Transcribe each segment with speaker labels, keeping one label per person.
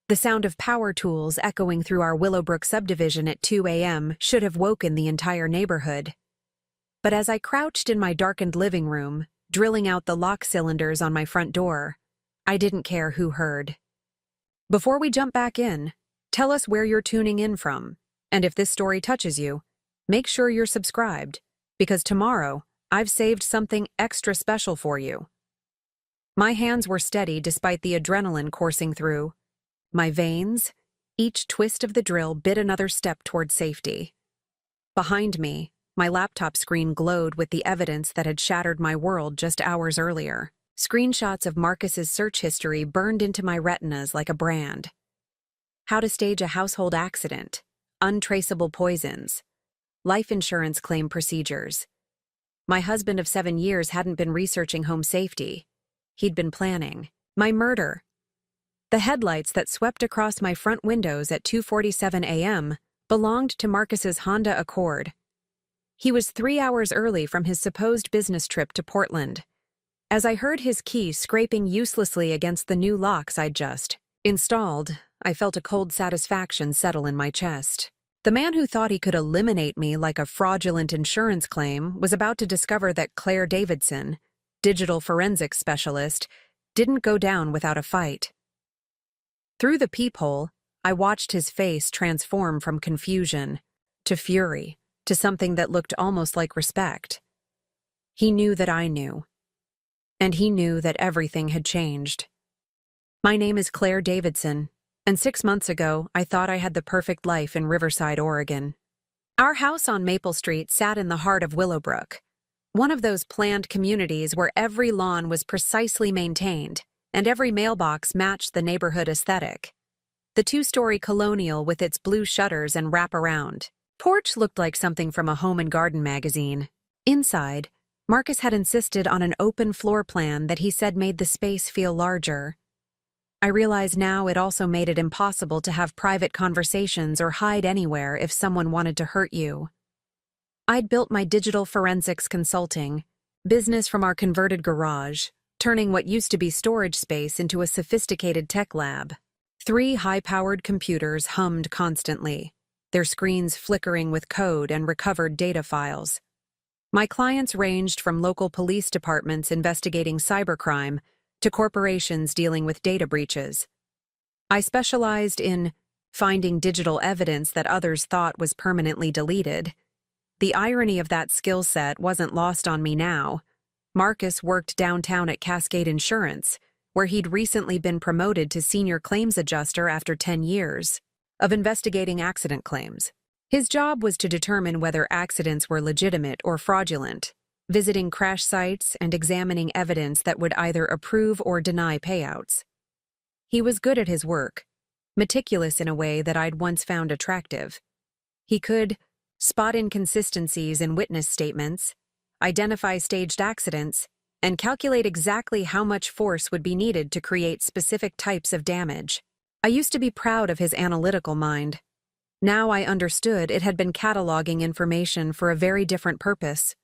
Speaker 1: The sound of power tools echoing through our Willowbrook subdivision at 2 a.m. should have woken the entire neighborhood. But as I crouched in my darkened living room, drilling out the lock cylinders on my front door, I didn't care who heard. Before we jump back in, tell us where you're tuning in from, and if this story touches you, make sure you're subscribed, because tomorrow I've saved something extra special for you. My hands were steady despite the adrenaline coursing through. My veins, each twist of the drill bit another step toward safety. Behind me, my laptop screen glowed with the evidence that had shattered my world just hours earlier. Screenshots of Marcus's search history burned into my retinas like a brand. How to stage a household accident, untraceable poisons, life insurance claim procedures. My husband of 7 years hadn't been researching home safety. He'd been planning. My murder. The headlights that swept across my front windows at 2:47 a.m. belonged to Marcus's Honda Accord. He was 3 hours early from his supposed business trip to Portland. As I heard his key scraping uselessly against the new locks I'd just installed, I felt a cold satisfaction settle in my chest. The man who thought he could eliminate me like a fraudulent insurance claim was about to discover that Claire Davidson, digital forensics specialist, didn't go down without a fight. Through the peephole, I watched his face transform from confusion to fury to something that looked almost like respect. He knew that I knew. And he knew that everything had changed. My name is Claire Davidson, and 6 months ago, I thought I had the perfect life in Riverside, Oregon. Our house on Maple Street sat in the heart of Willowbrook, one of those planned communities where every lawn was precisely maintained, and every mailbox matched the neighborhood aesthetic. The 2-story colonial with its blue shutters and wraparound porch looked like something from a home and garden magazine. Inside, Marcus had insisted on an open floor plan that he said made the space feel larger. I realize now it also made it impossible to have private conversations or hide anywhere if someone wanted to hurt you. I'd built my digital forensics consulting business from our converted garage, turning what used to be storage space into a sophisticated tech lab. 3 high-powered computers hummed constantly, their screens flickering with code and recovered data files. My clients ranged from local police departments investigating cybercrime to corporations dealing with data breaches. I specialized in finding digital evidence that others thought was permanently deleted. The irony of that skill set wasn't lost on me now. Marcus worked downtown at Cascade Insurance, where he'd recently been promoted to senior claims adjuster after 10 years of investigating accident claims. His job was to determine whether accidents were legitimate or fraudulent, visiting crash sites and examining evidence that would either approve or deny payouts. He was good at his work, meticulous in a way that I'd once found attractive. He could spot inconsistencies in witness statements, identify staged accidents, and calculate exactly how much force would be needed to create specific types of damage. I used to be proud of his analytical mind. Now I understood it had been cataloging information for a very different purpose.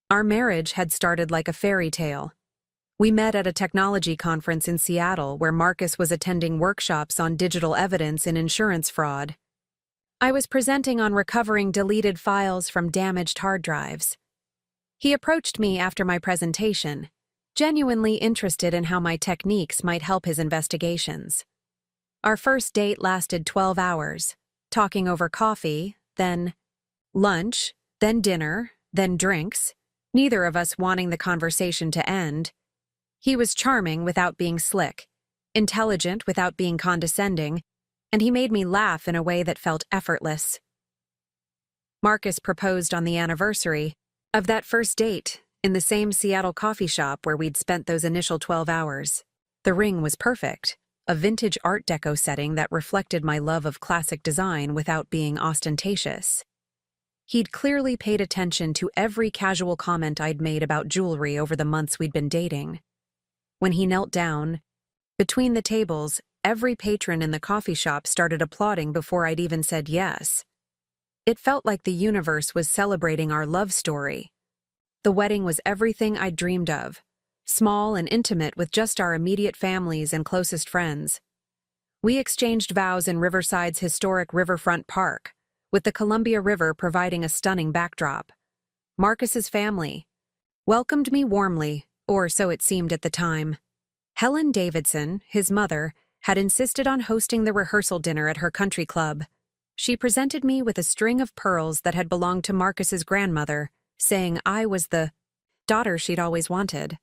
Speaker 1: Our marriage had started like a fairy tale. We met at a technology conference in Seattle where Marcus was attending workshops on digital evidence in insurance fraud. I was presenting on recovering deleted files from damaged hard drives. He approached me after my presentation, genuinely interested in how my techniques might help his investigations. Our first date lasted 12 hours. Talking over coffee, then lunch, then dinner, then drinks, neither of us wanting the conversation to end. He was charming without being slick, intelligent without being condescending, and he made me laugh in a way that felt effortless. Marcus proposed on the anniversary of that first date in the same Seattle coffee shop where we'd spent those initial 12 hours. The ring was perfect. A vintage Art Deco setting that reflected my love of classic design without being ostentatious. He'd clearly paid attention to every casual comment I'd made about jewelry over the months we'd been dating. When he knelt down, between the tables, every patron in the coffee shop started applauding before I'd even said yes. It felt like the universe was celebrating our love story. The wedding was everything I'd dreamed of. Small and intimate with just our immediate families and closest friends. We exchanged vows in Riverside's historic riverfront park, with the Columbia River providing a stunning backdrop. Marcus's family welcomed me warmly, or so it seemed at the time. Helen Davidson, his mother, had insisted on hosting the rehearsal dinner at her country club. She presented me with a string of pearls that had belonged to Marcus's grandmother, saying I was the daughter she'd always wanted.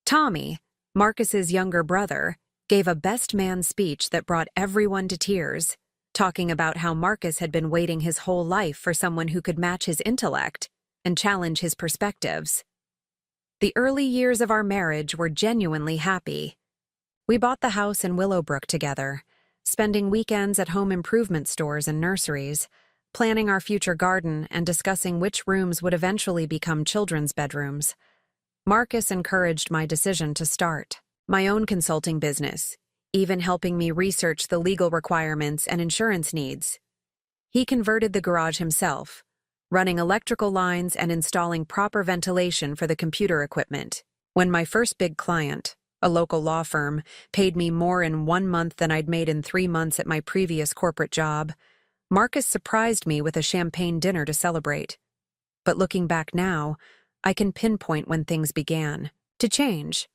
Speaker 1: Tommy, Marcus's younger brother, gave a best man speech that brought everyone to tears, talking about how Marcus had been waiting his whole life for someone who could match his intellect and challenge his perspectives. The early years of our marriage were genuinely happy. We bought the house in Willowbrook together, spending weekends at home improvement stores and nurseries, planning our future garden and discussing which rooms would eventually become children's bedrooms. Marcus encouraged my decision to start my own consulting business, even helping me research the legal requirements and insurance needs. He converted the garage himself, running electrical lines and installing proper ventilation for the computer equipment. When my first big client, a local law firm, paid me more in 1 month than I'd made in 3 months at my previous corporate job, Marcus surprised me with a champagne dinner to celebrate. But looking back now, I can pinpoint when things began to change.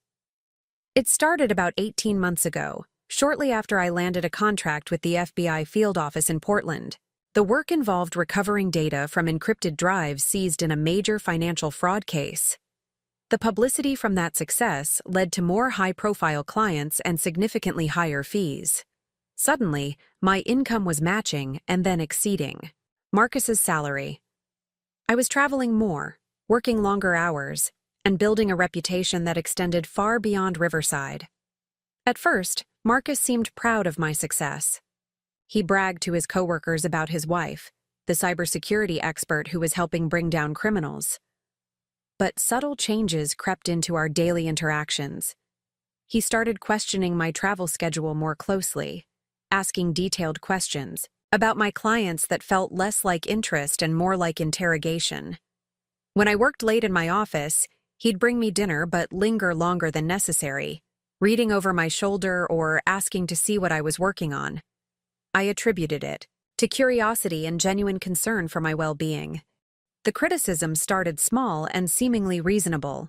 Speaker 1: It started about 18 months ago, shortly after I landed a contract with the FBI field office in Portland. The work involved recovering data from encrypted drives seized in a major financial fraud case. The publicity from that success led to more high-profile clients and significantly higher fees. Suddenly, my income was matching and then exceeding Marcus's salary. I was traveling more, working longer hours, and building a reputation that extended far beyond Riverside. At first, Marcus seemed proud of my success. He bragged to his coworkers about his wife, the cybersecurity expert who was helping bring down criminals. But subtle changes crept into our daily interactions. He started questioning my travel schedule more closely, asking detailed questions about my clients that felt less like interest and more like interrogation. When I worked late in my office, he'd bring me dinner but linger longer than necessary, reading over my shoulder or asking to see what I was working on. I attributed it to curiosity and genuine concern for my well-being. The criticism started small and seemingly reasonable.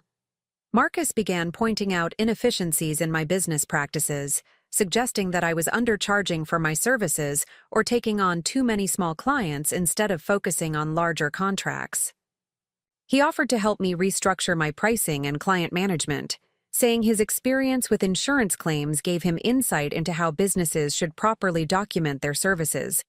Speaker 1: Marcus began pointing out inefficiencies in my business practices, suggesting that I was undercharging for my services or taking on too many small clients instead of focusing on larger contracts. He offered to help me restructure my pricing and client management, saying his experience with insurance claims gave him insight into how businesses should properly document their services.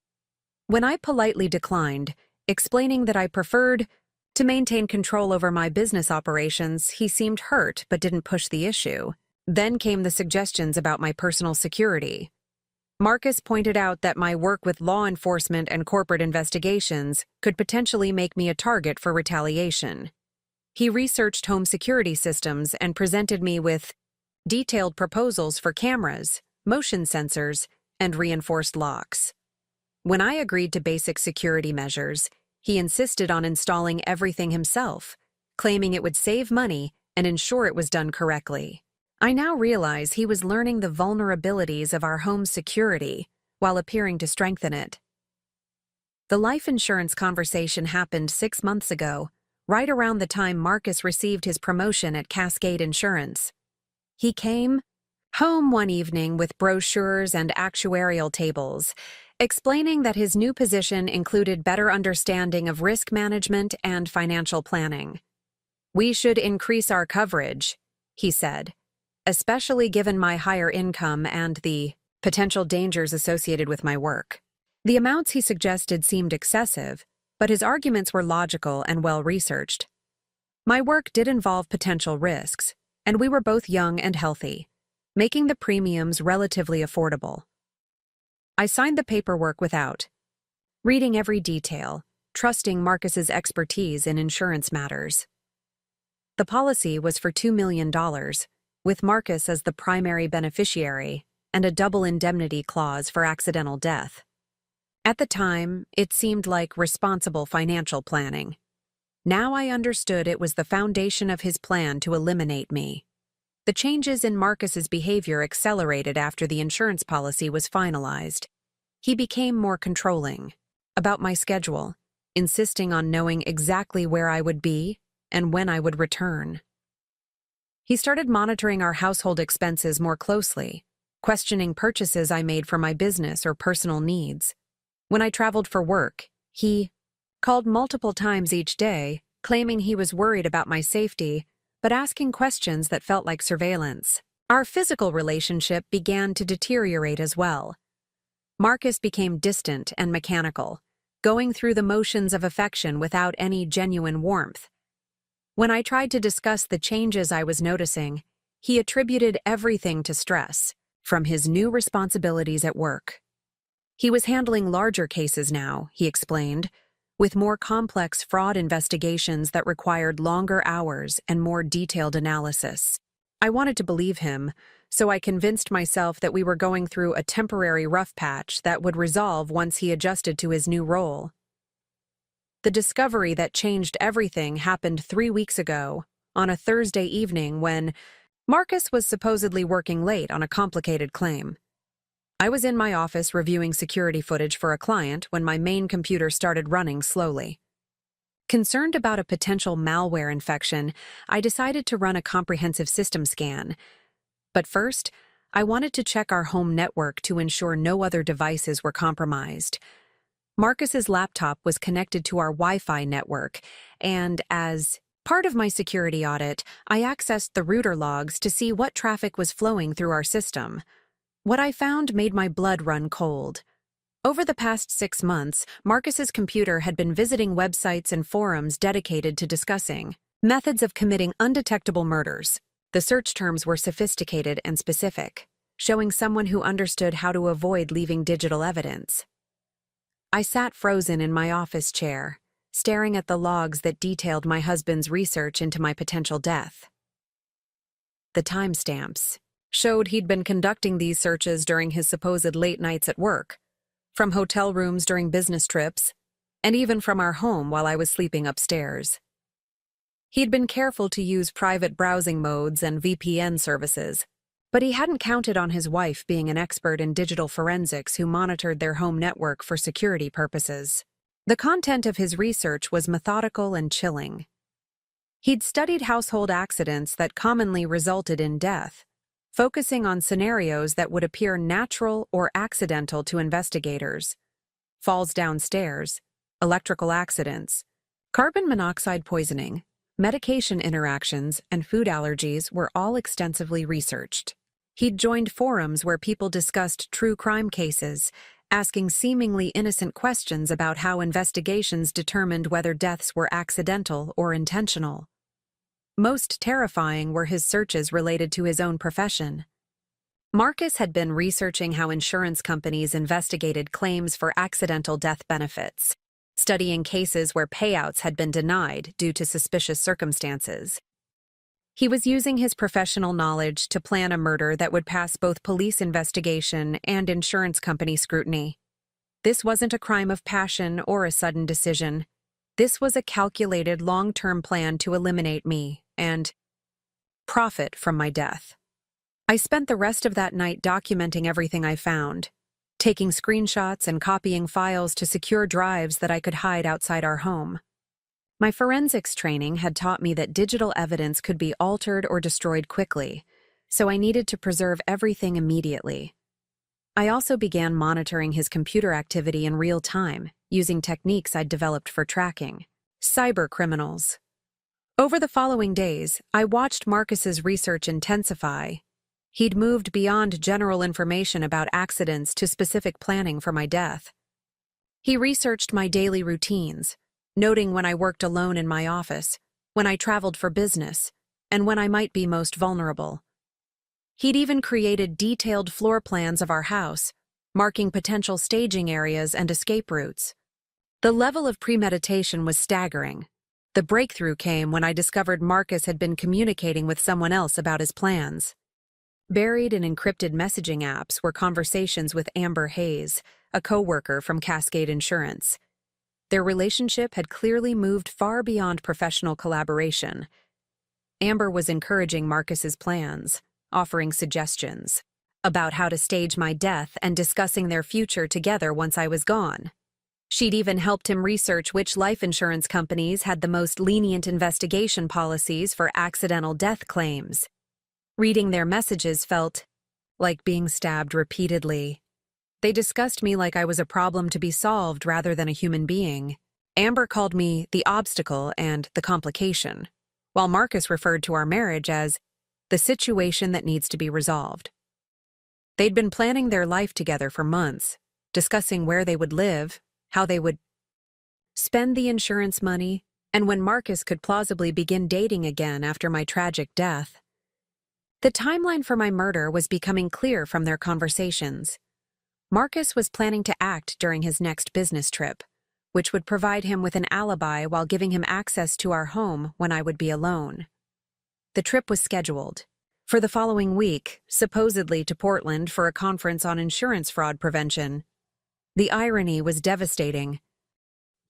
Speaker 1: When I politely declined, explaining that I preferred to maintain control over my business operations, he seemed hurt but didn't push the issue. Then came the suggestions about my personal security. Marcus pointed out that my work with law enforcement and corporate investigations could potentially make me a target for retaliation. He researched home security systems and presented me with detailed proposals for cameras, motion sensors, and reinforced locks. When I agreed to basic security measures, he insisted on installing everything himself, claiming it would save money and ensure it was done correctly. I now realize he was learning the vulnerabilities of our home's security while appearing to strengthen it. The life insurance conversation happened 6 months ago, right around the time Marcus received his promotion at Cascade Insurance. He came home one evening with brochures and actuarial tables, explaining that his new position included better understanding of risk management and financial planning. "We should increase our coverage," he said, "especially given my higher income and the potential dangers associated with my work." The amounts he suggested seemed excessive, but his arguments were logical and well-researched. My work did involve potential risks, and we were both young and healthy, making the premiums relatively affordable. I signed the paperwork without reading every detail, trusting Marcus's expertise in insurance matters. The policy was for $2 million, with Marcus as the primary beneficiary and a double indemnity clause for accidental death. At the time, it seemed like responsible financial planning. Now I understood it was the foundation of his plan to eliminate me. The changes in Marcus's behavior accelerated after the insurance policy was finalized. He became more controlling about my schedule, insisting on knowing exactly where I would be and when I would return. He started monitoring our household expenses more closely, questioning purchases I made for my business or personal needs. When I traveled for work, he called multiple times each day, claiming he was worried about my safety, but asking questions that felt like surveillance. Our physical relationship began to deteriorate as well. Marcus became distant and mechanical, going through the motions of affection without any genuine warmth. When I tried to discuss the changes I was noticing, he attributed everything to stress, from his new responsibilities at work. He was handling larger cases now, he explained, with more complex fraud investigations that required longer hours and more detailed analysis. I wanted to believe him, so I convinced myself that we were going through a temporary rough patch that would resolve once he adjusted to his new role. The discovery that changed everything happened 3 weeks ago, on a Thursday evening when Marcus was supposedly working late on a complicated claim. I was in my office reviewing security footage for a client when my main computer started running slowly. Concerned about a potential malware infection, I decided to run a comprehensive system scan. But first, I wanted to check our home network to ensure no other devices were compromised. Marcus's laptop was connected to our Wi-Fi network, and as part of my security audit, I accessed the router logs to see what traffic was flowing through our system. What I found made my blood run cold. Over the past 6 months, Marcus's computer had been visiting websites and forums dedicated to discussing methods of committing undetectable murders. The search terms were sophisticated and specific, showing someone who understood how to avoid leaving digital evidence. I sat frozen in my office chair, staring at the logs that detailed my husband's research into my potential death. The timestamps showed he'd been conducting these searches during his supposed late nights at work, from hotel rooms during business trips, and even from our home while I was sleeping upstairs. He'd been careful to use private browsing modes and VPN services, but he hadn't counted on his wife being an expert in digital forensics who monitored their home network for security purposes. The content of his research was methodical and chilling. He'd studied household accidents that commonly resulted in death, focusing on scenarios that would appear natural or accidental to investigators. Falls downstairs, electrical accidents, carbon monoxide poisoning, medication interactions, and food allergies were all extensively researched. He'd joined forums where people discussed true crime cases, asking seemingly innocent questions about how investigations determined whether deaths were accidental or intentional. Most terrifying were his searches related to his own profession. Marcus had been researching how insurance companies investigated claims for accidental death benefits, studying cases where payouts had been denied due to suspicious circumstances. He was using his professional knowledge to plan a murder that would pass both police investigation and insurance company scrutiny. This wasn't a crime of passion or a sudden decision. This was a calculated long-term plan to eliminate me and profit from my death. I spent the rest of that night documenting everything I found, taking screenshots and copying files to secure drives that I could hide outside our home. My forensics training had taught me that digital evidence could be altered or destroyed quickly, so I needed to preserve everything immediately. I also began monitoring his computer activity in real time, using techniques I'd developed for tracking cyber criminals. Over the following days, I watched Marcus's research intensify. He'd moved beyond general information about accidents to specific planning for my death. He researched my daily routines, noting when I worked alone in my office, when I traveled for business, and when I might be most vulnerable. He'd even created detailed floor plans of our house, marking potential staging areas and escape routes. The level of premeditation was staggering. The breakthrough came when I discovered Marcus had been communicating with someone else about his plans. Buried in encrypted messaging apps were conversations with Amber Hayes, a coworker from Cascade Insurance. Their relationship had clearly moved far beyond professional collaboration. Amber was encouraging Marcus's plans, offering suggestions about how to stage my death and discussing their future together once I was gone. She'd even helped him research which life insurance companies had the most lenient investigation policies for accidental death claims. Reading their messages felt like being stabbed repeatedly. They discussed me like I was a problem to be solved rather than a human being. Amber called me the obstacle and the complication, while Marcus referred to our marriage as the situation that needs to be resolved. They'd been planning their life together for months, discussing where they would live, how they would spend the insurance money, and when Marcus could plausibly begin dating again after my tragic death. The timeline for my murder was becoming clear from their conversations. Marcus was planning to act during his next business trip, which would provide him with an alibi while giving him access to our home when I would be alone. The trip was scheduled for the following week, supposedly to Portland for a conference on insurance fraud prevention. The irony was devastating.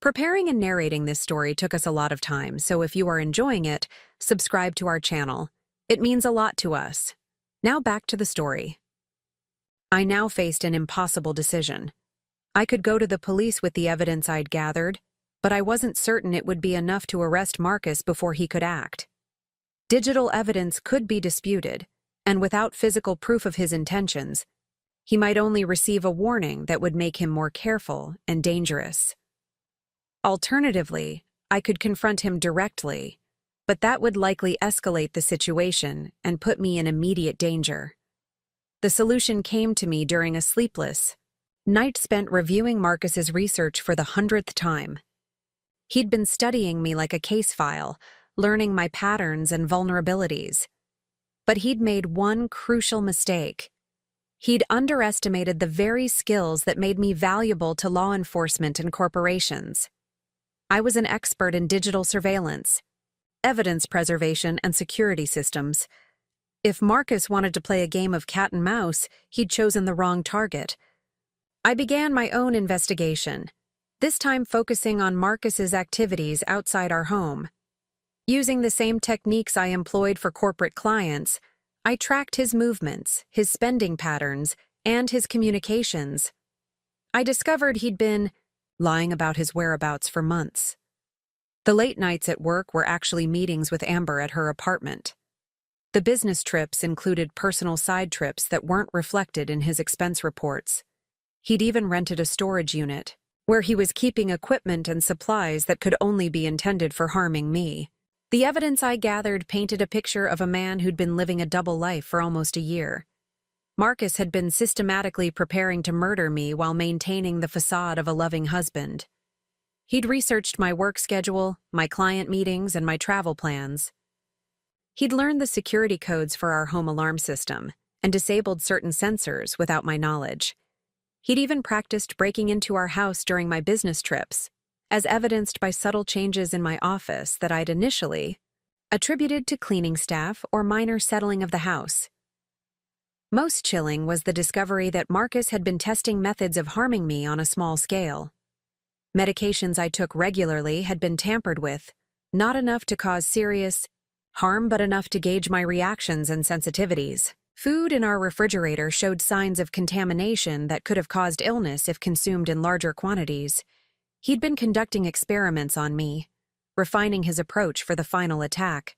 Speaker 1: Preparing and narrating this story took us a lot of time, so if you are enjoying it, subscribe to our channel. It means a lot to us. Now back to the story. I now faced an impossible decision. I could go to the police with the evidence I'd gathered, but I wasn't certain it would be enough to arrest Marcus before he could act. Digital evidence could be disputed, and without physical proof of his intentions, he might only receive a warning that would make him more careful and dangerous. Alternatively, I could confront him directly, but that would likely escalate the situation and put me in immediate danger. The solution came to me during a sleepless night spent reviewing Marcus's research for the 100th time. He'd been studying me like a case file, learning my patterns and vulnerabilities. But he'd made one crucial mistake. He'd underestimated the very skills that made me valuable to law enforcement and corporations. I was an expert in digital surveillance, evidence preservation, and security systems. If Marcus wanted to play a game of cat and mouse, he'd chosen the wrong target. I began my own investigation, this time focusing on Marcus's activities outside our home. Using the same techniques I employed for corporate clients, I tracked his movements, his spending patterns, and his communications. I discovered he'd been lying about his whereabouts for months. The late nights at work were actually meetings with Amber at her apartment. The business trips included personal side trips that weren't reflected in his expense reports. He'd even rented a storage unit, where he was keeping equipment and supplies that could only be intended for harming me. The evidence I gathered painted a picture of a man who'd been living a double life for almost a year. Marcus had been systematically preparing to murder me while maintaining the facade of a loving husband. He'd researched my work schedule, my client meetings, and my travel plans. He'd learned the security codes for our home alarm system and disabled certain sensors without my knowledge. He'd even practiced breaking into our house during my business trips, as evidenced by subtle changes in my office that I'd initially attributed to cleaning staff or minor settling of the house. Most chilling was the discovery that Marcus had been testing methods of harming me on a small scale. Medications I took regularly had been tampered with, not enough to cause serious harm but enough to gauge my reactions and sensitivities. Food in our refrigerator showed signs of contamination that could have caused illness if consumed in larger quantities. He'd been conducting experiments on me, refining his approach for the final attack.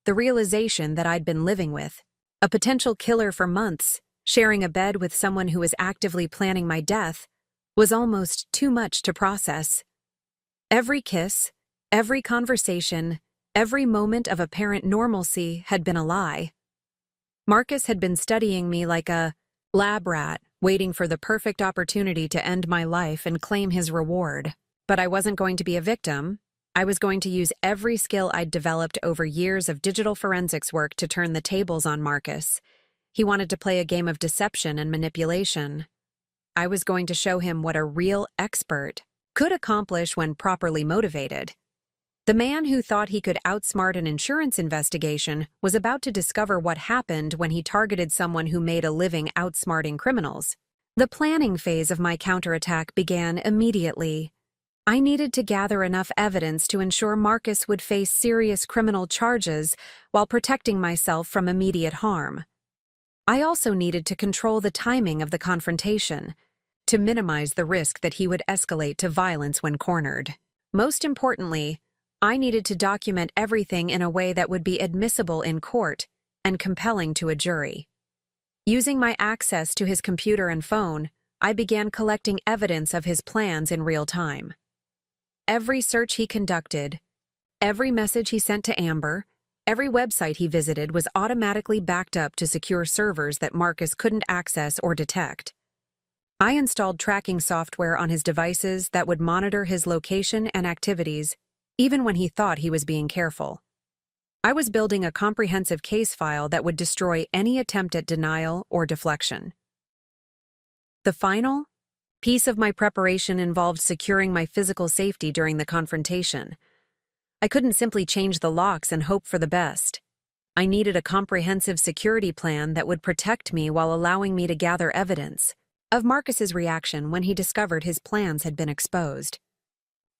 Speaker 1: The realization that I'd been living with a potential killer for months, sharing a bed with someone who was actively planning my death, was almost too much to process. Every kiss, every conversation, every moment of apparent normalcy had been a lie. Marcus had been studying me like a lab rat, waiting for the perfect opportunity to end my life and claim his reward. But I wasn't going to be a victim. I was going to use every skill I'd developed over years of digital forensics work to turn the tables on Marcus. He wanted to play a game of deception and manipulation. I was going to show him what a real expert could accomplish when properly motivated. The man who thought he could outsmart an insurance investigation was about to discover what happened when he targeted someone who made a living outsmarting criminals. The planning phase of my counterattack began immediately. I needed to gather enough evidence to ensure Marcus would face serious criminal charges while protecting myself from immediate harm. I also needed to control the timing of the confrontation, to minimize the risk that he would escalate to violence when cornered. Most importantly, I needed to document everything in a way that would be admissible in court and compelling to a jury. Using my access to his computer and phone, I began collecting evidence of his plans in real time. Every search he conducted, every message he sent to Amber, every website he visited was automatically backed up to secure servers that Marcus couldn't access or detect. I installed tracking software on his devices that would monitor his location and activities, even when he thought he was being careful. I was building a comprehensive case file that would destroy any attempt at denial or deflection. The final piece of my preparation involved securing my physical safety during the confrontation. I couldn't simply change the locks and hope for the best. I needed a comprehensive security plan that would protect me while allowing me to gather evidence of Marcus's reaction when he discovered his plans had been exposed.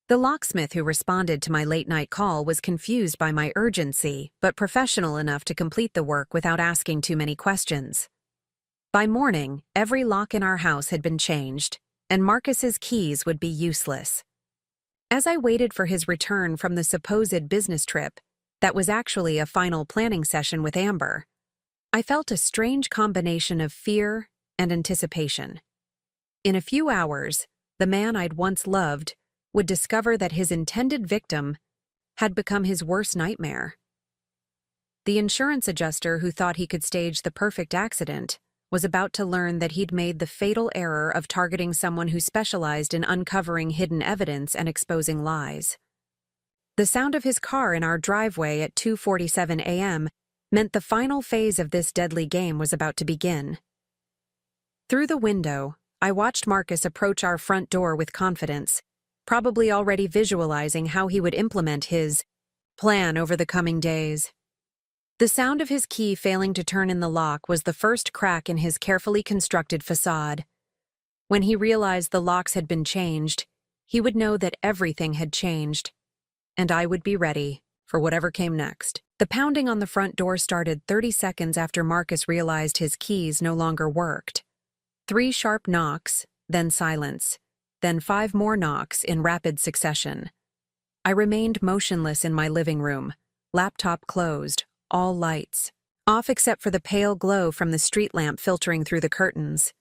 Speaker 1: The locksmith who responded to my late-night call was confused by my urgency, but professional enough to complete the work without asking too many questions. By morning, every lock in our house had been changed, and Marcus's keys would be useless. As I waited for his return from the supposed business trip, that was actually a final planning session with Amber, I felt a strange combination of fear and anticipation. In a few hours, the man I'd once loved would discover that his intended victim had become his worst nightmare. The insurance adjuster who thought he could stage the perfect accident was about to learn that he'd made the fatal error of targeting someone who specialized in uncovering hidden evidence and exposing lies. The sound of his car in our driveway at 2:47 a.m. meant the final phase of this deadly game was about to begin. Through the window, I watched Marcus approach our front door with confidence, probably already visualizing how he would implement his plan over the coming days. The sound of his key failing to turn in the lock was the first crack in his carefully constructed facade. When he realized the locks had been changed, he would know that everything had changed, and I would be ready for whatever came next. The pounding on the front door started 30 seconds after Marcus realized his keys no longer worked. 3 sharp knocks, then silence, then 5 more knocks in rapid succession. I remained motionless in my living room, laptop closed, all lights off except for the pale glow from the street lamp filtering through the curtains.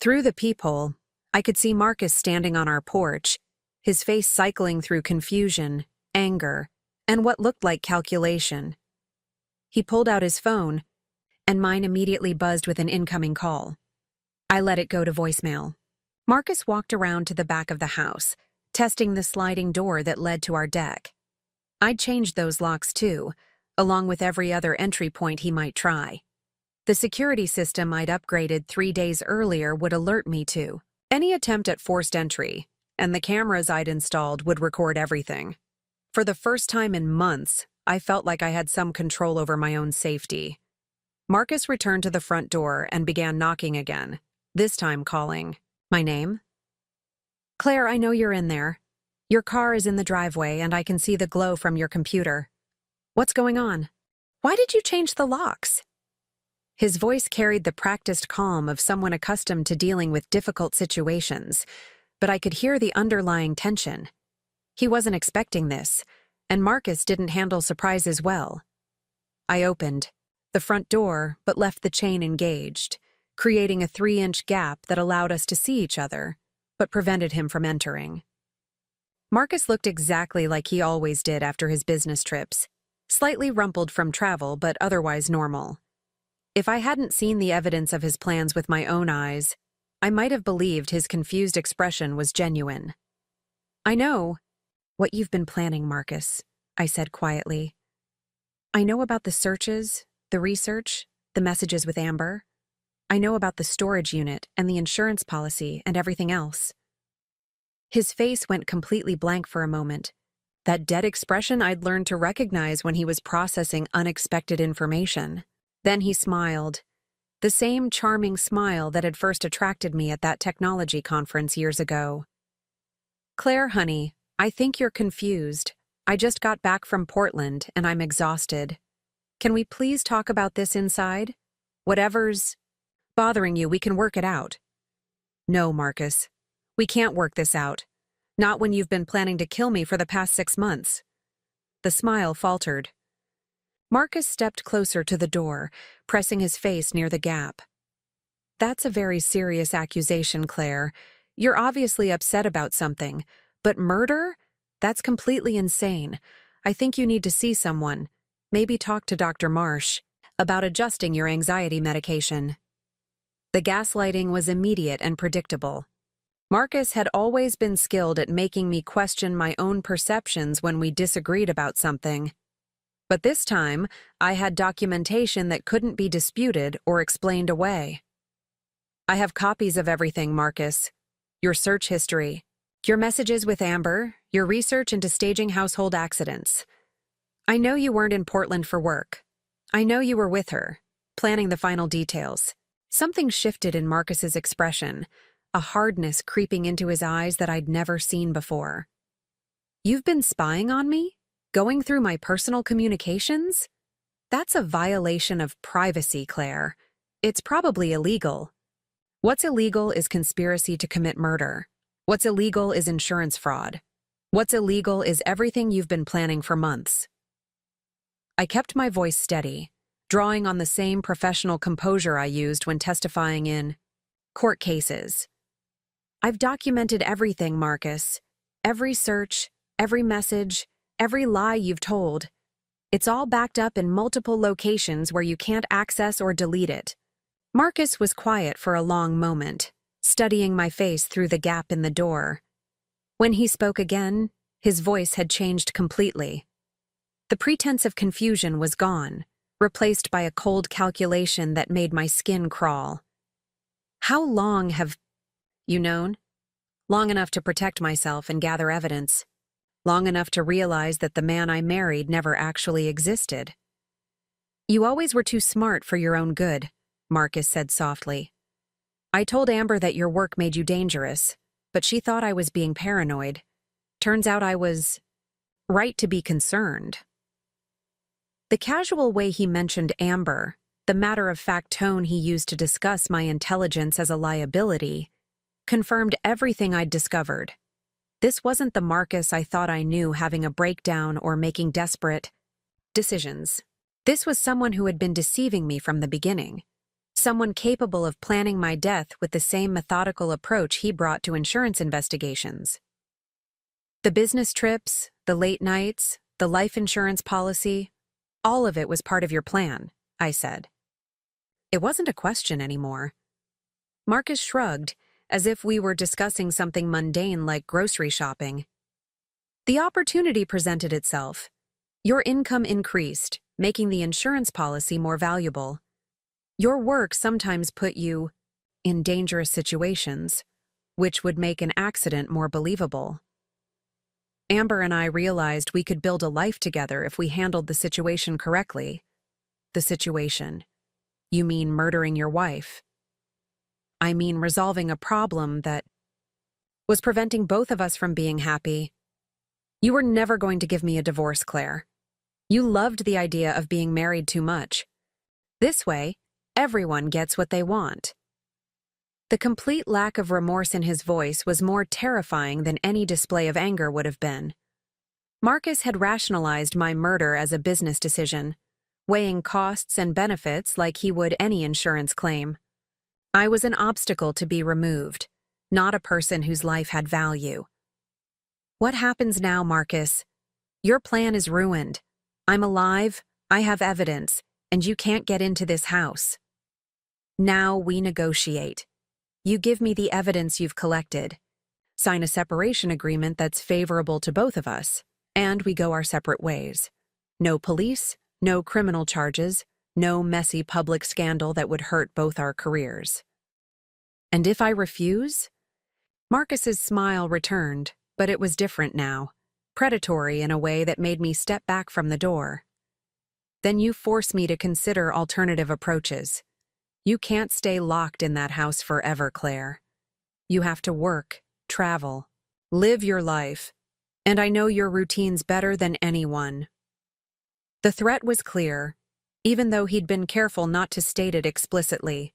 Speaker 1: Through the peephole, I could see Marcus standing on our porch, his face cycling through confusion, anger, and what looked like calculation. He pulled out his phone, and mine immediately buzzed with an incoming call. I let it go to voicemail. Marcus walked around to the back of the house, testing the sliding door that led to our deck. I'd changed those locks too, along with every other entry point he might try. The security system I'd upgraded 3 days earlier would alert me to any attempt at forced entry, and the cameras I'd installed would record everything. For the first time in months, I felt like I had some control over my own safety. Marcus returned to the front door and began knocking again, this time calling my name. "Claire, I know you're in there. Your car is in the driveway and I can see the glow from your computer. What's going on? Why did you change the locks?" His voice carried the practiced calm of someone accustomed to dealing with difficult situations, but I could hear the underlying tension. He wasn't expecting this, and Marcus didn't handle surprises well. I opened the front door, but left the chain engaged, creating a 3-inch gap that allowed us to see each other, but prevented him from entering. Marcus looked exactly like he always did after his business trips, slightly rumpled from travel but otherwise normal. If I hadn't seen the evidence of his plans with my own eyes, I might have believed his confused expression was genuine. "I know what you've been planning, Marcus," I said quietly. "I know about the searches, the research, the messages with Amber. I know about the storage unit and the insurance policy and everything else." His face went completely blank for a moment, that dead expression I'd learned to recognize when he was processing unexpected information. Then he smiled, the same charming smile that had first attracted me at that technology conference years ago. Claire, honey, I think you're confused. I just got back from Portland and I'm exhausted. Can we please talk about this inside? Whatever's bothering you, we can work it out. No, Marcus. We can't work this out. Not when you've been planning to kill me for the past 6 months. The smile faltered. Marcus stepped closer to the door, pressing his face near the gap. That's a very serious accusation, Claire. You're obviously upset about something, but murder? That's completely insane. I think you need to see someone. Maybe talk to Dr. Marsh about adjusting your anxiety medication. The gaslighting was immediate and predictable. Marcus had always been skilled at making me question my own perceptions when we disagreed about something. But this time, I had documentation that couldn't be disputed or explained away. I have copies of everything, Marcus. Your search history, your messages with Amber, your research into staging household accidents. I know you weren't in Portland for work. I know you were with her, planning the final details. Something shifted in Marcus's expression, a hardness creeping into his eyes that I'd never seen before. You've been spying on me? Going through my personal communications? That's a violation of privacy, Claire. It's probably illegal. What's illegal is conspiracy to commit murder. What's illegal is insurance fraud. What's illegal is everything you've been planning for months. I kept my voice steady, drawing on the same professional composure I used when testifying in court cases. I've documented everything, Marcus. Every search, every message, every lie you've told. It's all backed up in multiple locations where you can't access or delete it. Marcus was quiet for a long moment, studying my face through the gap in the door. When he spoke again, his voice had changed completely. The pretense of confusion was gone, replaced by a cold calculation that made my skin crawl. How long have you known? Long enough to protect myself and gather evidence. Long enough to realize that the man I married never actually existed. You always were too smart for your own good, Marcus said softly. I told Amber that your work made you dangerous, but she thought I was being paranoid. Turns out I was right to be concerned. The casual way he mentioned Amber, the matter-of-fact tone he used to discuss my intelligence as a liability, confirmed everything I'd discovered. This wasn't the Marcus I thought I knew having a breakdown or making desperate decisions. This was someone who had been deceiving me from the beginning. Someone capable of planning my death with the same methodical approach he brought to insurance investigations. The business trips, the late nights, the life insurance policy, all of it was part of your plan, I said. It wasn't a question anymore. Marcus shrugged, as if we were discussing something mundane like grocery shopping. The opportunity presented itself. Your income increased, making the insurance policy more valuable. Your work sometimes put you in dangerous situations, which would make an accident more believable. Amber and I realized we could build a life together if we handled the situation correctly. The situation. You mean murdering your wife? I mean resolving a problem that was preventing both of us from being happy. You were never going to give me a divorce, Claire. You loved the idea of being married too much. This way, everyone gets what they want. The complete lack of remorse in his voice was more terrifying than any display of anger would have been. Marcus had rationalized my murder as a business decision, weighing costs and benefits like he would any insurance claim. I was an obstacle to be removed, not a person whose life had value. What happens now, Marcus? Your plan is ruined. I'm alive, I have evidence, and you can't get into this house. Now we negotiate. You give me the evidence you've collected, sign a separation agreement that's favorable to both of us, and we go our separate ways. No police, no criminal charges, no messy public scandal that would hurt both our careers. And if I refuse? Marcus's smile returned, but it was different now, predatory in a way that made me step back from the door. Then you force me to consider alternative approaches. You can't stay locked in that house forever, Claire. You have to work, travel, Live your life. And I know your routines better than anyone. The threat was clear, even though he'd been careful not to state it explicitly.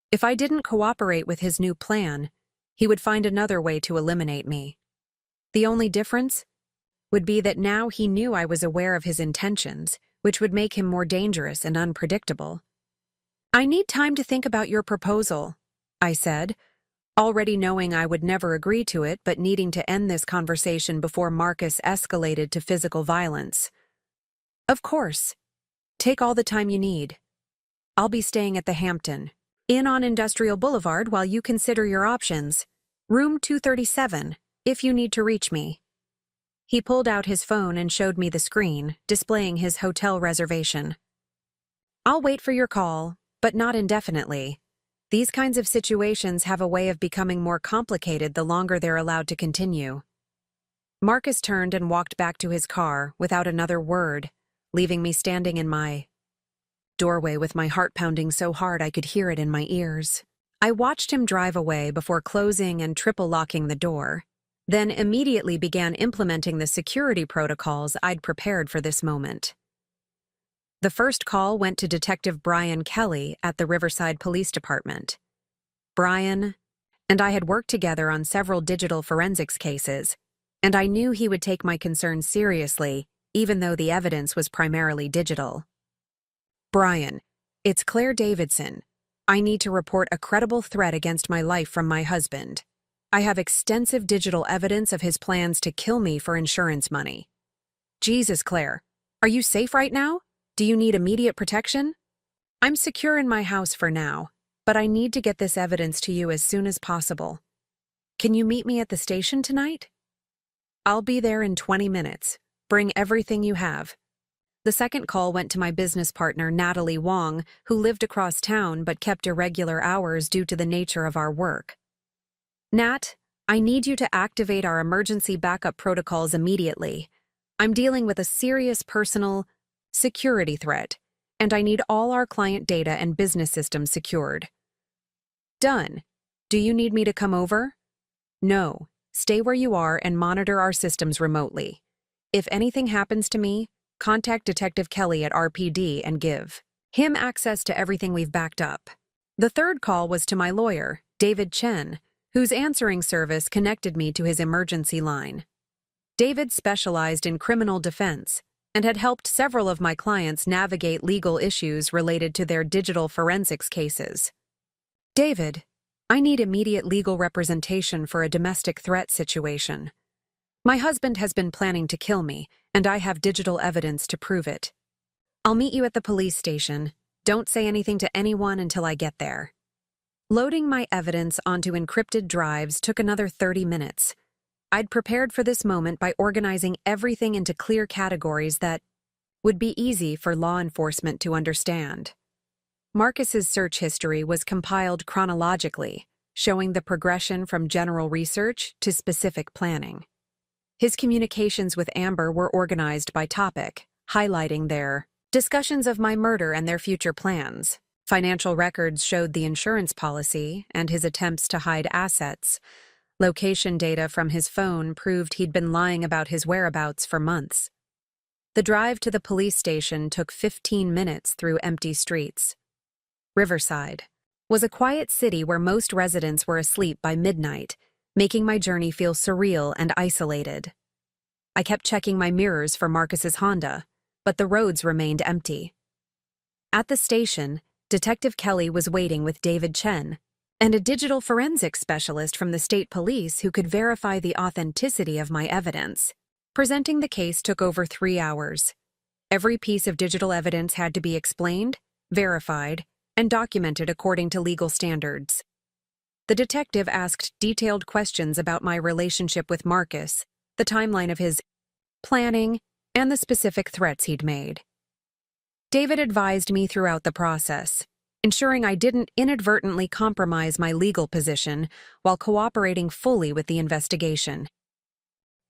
Speaker 1: If I didn't cooperate with his new plan, he would find another way to eliminate me. The only difference would be that now he knew I was aware of his intentions, which would make him more dangerous and unpredictable. I need time to think about your proposal, I said, already knowing I would never agree to it but needing to end this conversation before Marcus escalated to physical violence. Of course. Take all the time you need. I'll be staying at the Hampton Inn on Industrial Boulevard while you consider your options. Room 237, if you need to reach me. He pulled out his phone and showed me the screen, displaying his hotel reservation. I'll wait for your call, but not indefinitely. These kinds of situations have a way of becoming more complicated the longer they're allowed to continue. Marcus turned and walked back to his car without another word, leaving me standing in my doorway with my heart pounding so hard I could hear it in my ears. I watched him drive away before closing and triple locking the door, then immediately began implementing the security protocols I'd prepared for this moment. The first call went to Detective Brian Kelly at the Riverside Police Department. Brian and I had worked together on several digital forensics cases, and I knew he would take my concerns seriously, even though the evidence was primarily digital. Brian, it's Claire Davidson. I need to report a credible threat against my life from my husband. I have extensive digital evidence of his plans to kill me for insurance money. Jesus, Claire, are you safe right now? Do you need immediate protection? I'm secure in my house for now, but I need to get this evidence to you as soon as possible. Can you meet me at the station tonight? I'll be there in 20 minutes. Bring everything you have. The second call went to my business partner, Natalie Wong, who lived across town but kept irregular hours due to the nature of our work. Nat, I need you to activate our emergency backup protocols immediately. I'm dealing with a serious personal security threat, and I need all our client data and business systems secured. Done. Do you need me to come over? No. Stay where you are and monitor our systems remotely. If anything happens to me, contact Detective Kelly at RPD and give him access to everything we've backed up. The third call was to my lawyer, David Chen, whose answering service connected me to his emergency line. David specialized in criminal defense and had helped several of my clients navigate legal issues related to their digital forensics cases. David, I need immediate legal representation for a domestic threat situation. My husband has been planning to kill me, and I have digital evidence to prove it. I'll meet you at the police station. Don't say anything to anyone until I get there. Loading my evidence onto encrypted drives took another 30 minutes. I'd prepared for this moment by organizing everything into clear categories that would be easy for law enforcement to understand. Marcus's search history was compiled chronologically, showing the progression from general research to specific planning. His communications with Amber were organized by topic, highlighting their discussions of my murder and their future plans. Financial records showed the insurance policy and his attempts to hide assets. Location data from his phone proved he'd been lying about his whereabouts for months. The drive to the police station took 15 minutes through empty streets. Riverside was a quiet city where most residents were asleep by midnight, making my journey feel surreal and isolated. I kept checking my mirrors for Marcus's Honda, but the roads remained empty. At the station, Detective Kelly was waiting with David Chen and a digital forensics specialist from the state police who could verify the authenticity of my evidence. Presenting the case took over 3 hours. Every piece of digital evidence had to be explained, verified, and documented according to legal standards. The detective asked detailed questions about my relationship with Marcus, the timeline of his planning, and the specific threats he'd made. David advised me throughout the process, ensuring I didn't inadvertently compromise my legal position while cooperating fully with the investigation.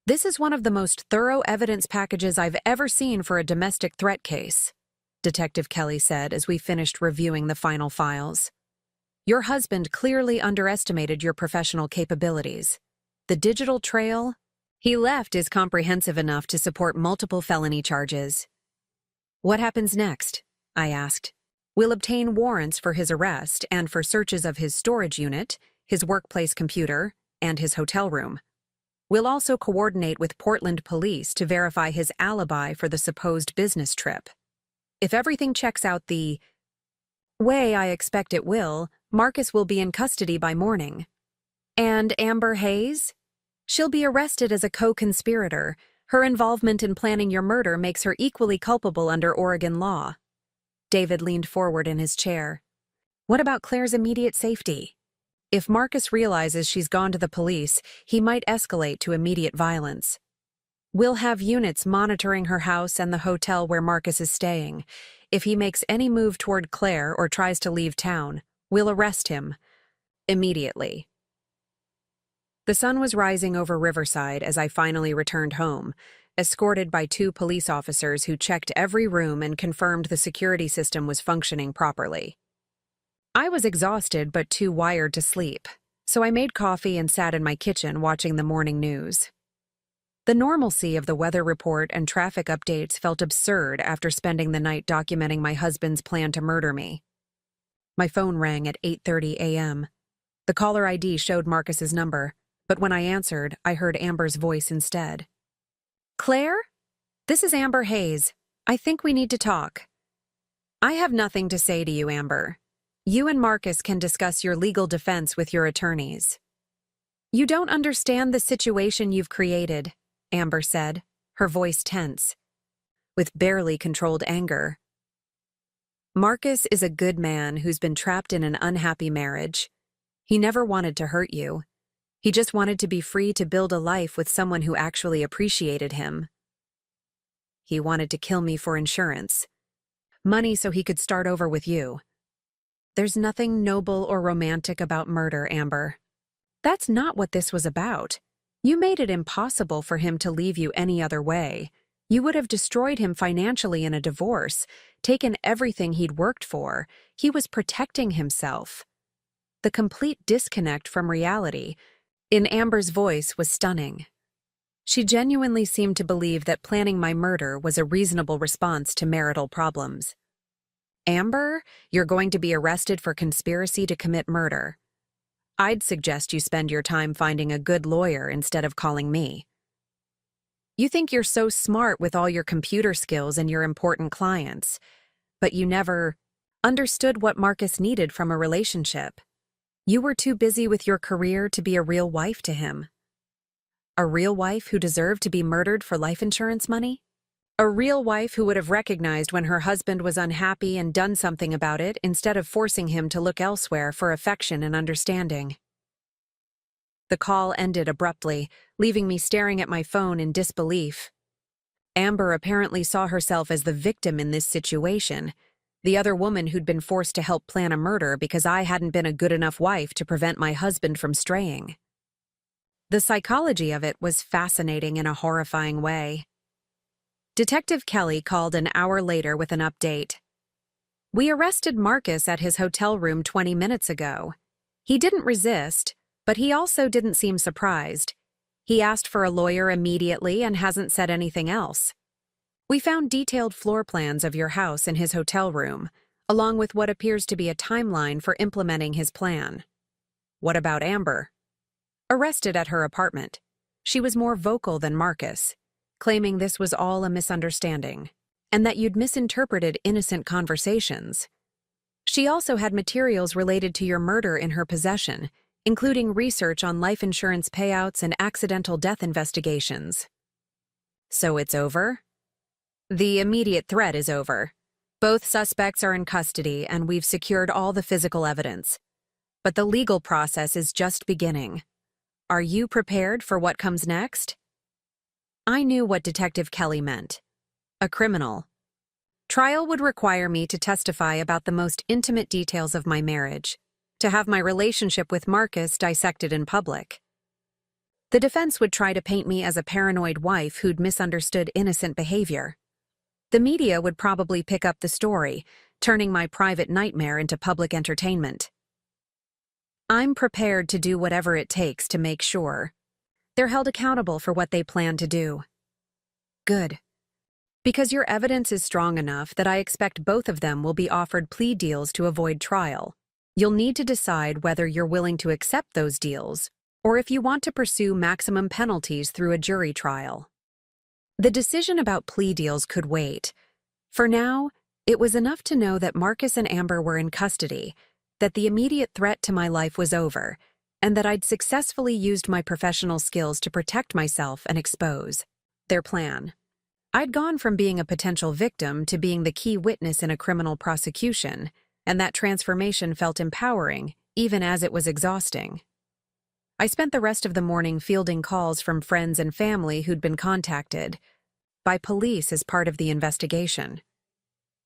Speaker 1: This is one of the most thorough evidence packages I've ever seen for a domestic threat case, Detective Kelly said as we finished reviewing the final files. Your husband clearly underestimated your professional capabilities. The digital trail he left is comprehensive enough to support multiple felony charges. What happens next? I asked. We'll obtain warrants for his arrest and for searches of his storage unit, his workplace computer, and his hotel room. We'll also coordinate with Portland police to verify his alibi for the supposed business trip. If everything checks out the way I expect it will, Marcus will be in custody by morning. And Amber Hayes? She'll be arrested as a co-conspirator. Her involvement in planning your murder makes her equally culpable under Oregon law. David leaned forward in his chair. What about Claire's immediate safety? If Marcus realizes she's gone to the police, he might escalate to immediate violence. We'll have units monitoring her house and the hotel where Marcus is staying. If he makes any move toward Claire or tries to leave town, we'll arrest him. Immediately. The sun was rising over Riverside as I finally returned home, escorted by 2 police officers who checked every room and confirmed the security system was functioning properly. I was exhausted but too wired to sleep, so I made coffee and sat in my kitchen watching the morning news. The normalcy of the weather report and traffic updates felt absurd after spending the night documenting my husband's plan to murder me. My phone rang at 8:30 a.m. The caller ID showed Marcus's number, but when I answered, I heard Amber's voice instead. Claire? This is Amber Hayes. I think we need to talk. I have nothing to say to you, Amber. You and Marcus can discuss your legal defense with your attorneys. You don't understand the situation you've created, Amber said, her voice tense, with barely controlled anger. Marcus is a good man who's been trapped in an unhappy marriage. He never wanted to hurt you. He just wanted to be free to build a life with someone who actually appreciated him. He wanted to kill me for insurance. Money so he could start over with you. There's nothing noble or romantic about murder, Amber. That's not what this was about. You made it impossible for him to leave you any other way. You would have destroyed him financially in a divorce, taken everything he'd worked for. He was protecting himself. The complete disconnect from reality in Amber's voice was stunning. She genuinely seemed to believe that planning my murder was a reasonable response to marital problems. Amber, you're going to be arrested for conspiracy to commit murder. I'd suggest you spend your time finding a good lawyer instead of calling me. You think you're so smart with all your computer skills and your important clients, but you never understood what Marcus needed from a relationship. You were too busy with your career to be a real wife to him. A real wife who deserved to be murdered for life insurance money? A real wife who would have recognized when her husband was unhappy and done something about it instead of forcing him to look elsewhere for affection and understanding. The call ended abruptly, leaving me staring at my phone in disbelief. Amber apparently saw herself as the victim in this situation, the other woman who'd been forced to help plan a murder because I hadn't been a good enough wife to prevent my husband from straying. The psychology of it was fascinating in a horrifying way. Detective Kelly called an hour later with an update. We arrested Marcus at his hotel room 20 minutes ago. He didn't resist, but he also didn't seem surprised. He asked for a lawyer immediately and hasn't said anything else. We found detailed floor plans of your house and his hotel room, along with what appears to be a timeline for implementing his plan. What about Amber? Arrested at her apartment. She was more vocal than Marcus, claiming this was all a misunderstanding, and that you'd misinterpreted innocent conversations. She also had materials related to your murder in her possession, including research on life insurance payouts and accidental death investigations. So it's over? The immediate threat is over. Both suspects are in custody, and we've secured all the physical evidence. But the legal process is just beginning. Are you prepared for what comes next? I knew what Detective Kelly meant. A criminal. Trial would require me to testify about the most intimate details of my marriage, to have my relationship with Marcus dissected in public. The defense would try to paint me as a paranoid wife who'd misunderstood innocent behavior. The media would probably pick up the story, turning my private nightmare into public entertainment. I'm prepared to do whatever it takes to make sure. They're held accountable for what they plan to do. Good. Because your evidence is strong enough that I expect both of them will be offered plea deals to avoid trial. You'll need to decide whether you're willing to accept those deals, or if you want to pursue maximum penalties through a jury trial. The decision about plea deals could wait. For now, it was enough to know that Marcus and Amber were in custody, that the immediate threat to my life was over, and that I'd successfully used my professional skills to protect myself and expose their plan. I'd gone from being a potential victim to being the key witness in a criminal prosecution, and that transformation felt empowering, even as it was exhausting. I spent the rest of the morning fielding calls from friends and family who'd been contacted by police as part of the investigation.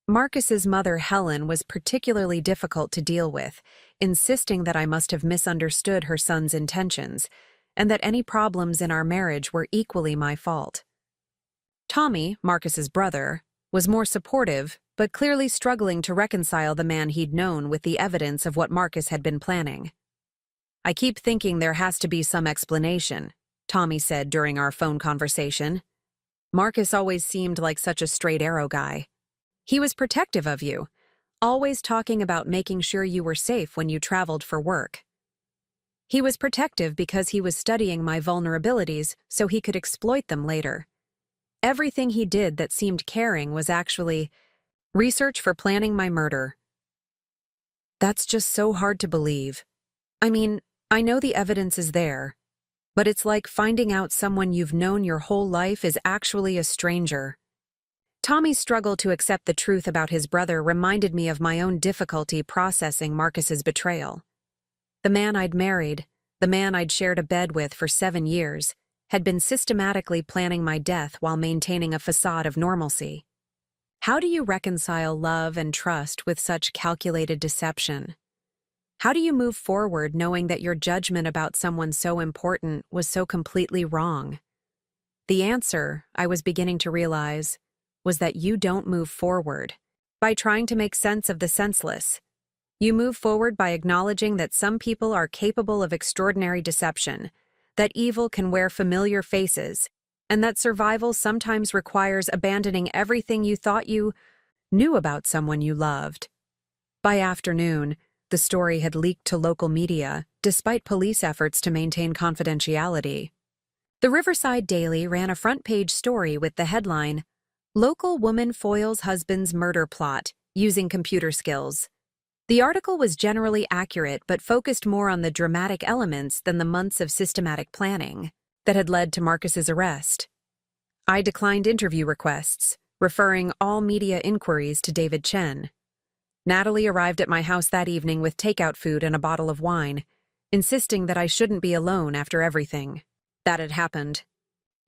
Speaker 1: Marcus's mother, Helen, was particularly difficult to deal with, insisting that I must have misunderstood her son's intentions, and that any problems in our marriage were equally my fault. Tommy, Marcus's brother, was more supportive, but clearly struggling to reconcile the man he'd known with the evidence of what Marcus had been planning. "I keep thinking there has to be some explanation," Tommy said during our phone conversation. "Marcus always seemed like such a straight arrow guy. He was protective of you, always talking about making sure you were safe when you traveled for work. He was protective because he was studying my vulnerabilities so he could exploit them later. Everything he did that seemed caring was actually research for planning my murder." That's just so hard to believe. I mean, I know the evidence is there, but it's like finding out someone you've known your whole life is actually a stranger. Tommy's struggle to accept the truth about his brother reminded me of my own difficulty processing Marcus's betrayal. The man I'd married, the man I'd shared a bed with for 7 years, had been systematically planning my death while maintaining a facade of normalcy. How do you reconcile love and trust with such calculated deception? How do you move forward knowing that your judgment about someone so important was so completely wrong? The answer, I was beginning to realize, was that you don't move forward by trying to make sense of the senseless. You move forward by acknowledging that some people are capable of extraordinary deception, that evil can wear familiar faces, and that survival sometimes requires abandoning everything you thought you knew about someone you loved. By afternoon, the story had leaked to local media, despite police efforts to maintain confidentiality. The Riverside Daily ran a front-page story with the headline, "Local Woman Foils Husband's Murder Plot Using Computer Skills." The article was generally accurate but focused more on the dramatic elements than the months of systematic planning that had led to Marcus's arrest. I declined interview requests, referring all media inquiries to David Chen. Natalie arrived at my house that evening with takeout food and a bottle of wine, insisting that I shouldn't be alone after everything that had happened.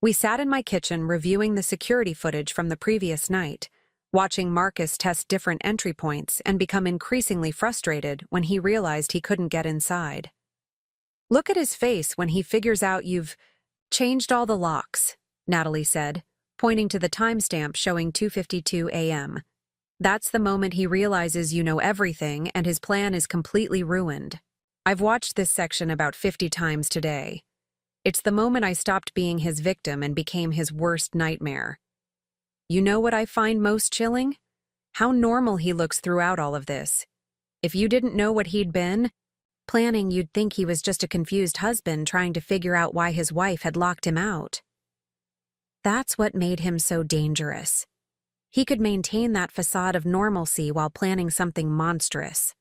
Speaker 1: We sat in my kitchen reviewing the security footage from the previous night, watching Marcus test different entry points and become increasingly frustrated when he realized he couldn't get inside. "Look at his face when he figures out you've changed all the locks," Natalie said, pointing to the timestamp showing 2:52 a.m. "That's the moment he realizes you know everything and his plan is completely ruined. I've watched this section about 50 times today. It's the moment I stopped being his victim and became his worst nightmare. You know what I find most chilling? How normal he looks throughout all of this. If you didn't know what he'd been planning, you'd think he was just a confused husband trying to figure out why his wife had locked him out. That's what made him so dangerous. He could maintain that facade of normalcy while planning something monstrous.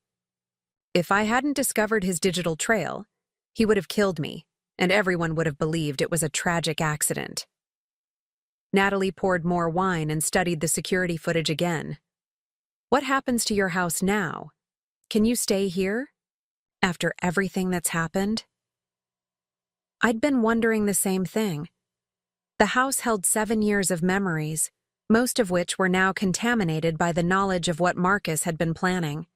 Speaker 1: If I hadn't discovered his digital trail, he would have killed me, and everyone would have believed it was a tragic accident." Natalie poured more wine and studied the security footage again. "What happens to your house now? Can you stay here? After everything that's happened?" I'd been wondering the same thing. The house held 7 years of memories, most of which were now contaminated by the knowledge of what Marcus had been planning.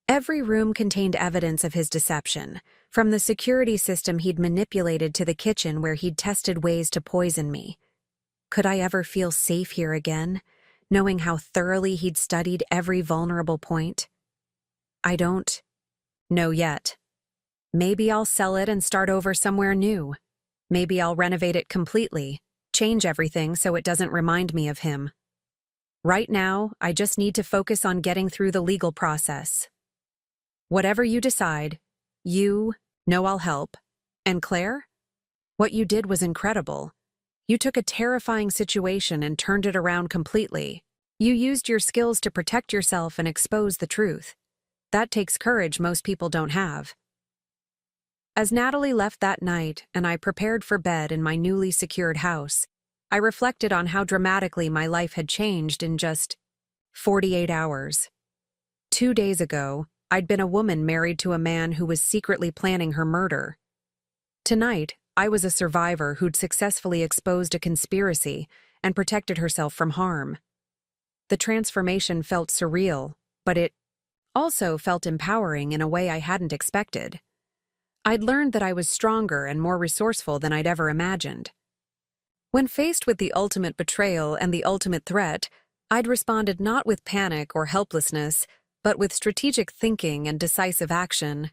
Speaker 1: Every room contained evidence of his deception, from the security system he'd manipulated to the kitchen where he'd tested ways to poison me. Could I ever feel safe here again, knowing how thoroughly he'd studied every vulnerable point? I don't know yet. Maybe I'll sell it and start over somewhere new. Maybe I'll renovate it completely, change everything so it doesn't remind me of him. Right now, I just need to focus on getting through the legal process. Whatever you decide, you know I'll help. And Claire? What you did was incredible. You took a terrifying situation and turned it around completely. You used your skills to protect yourself and expose the truth. That takes courage most people don't have. As Natalie left that night and I prepared for bed in my newly secured house, I reflected on how dramatically my life had changed in just 48 hours. 2 days ago, I'd been a woman married to a man who was secretly planning her murder. Tonight, I was a survivor who'd successfully exposed a conspiracy and protected herself from harm. The transformation felt surreal, but it also felt empowering in a way I hadn't expected. I'd learned that I was stronger and more resourceful than I'd ever imagined. When faced with the ultimate betrayal and the ultimate threat, I'd responded not with panic or helplessness, but with strategic thinking and decisive action.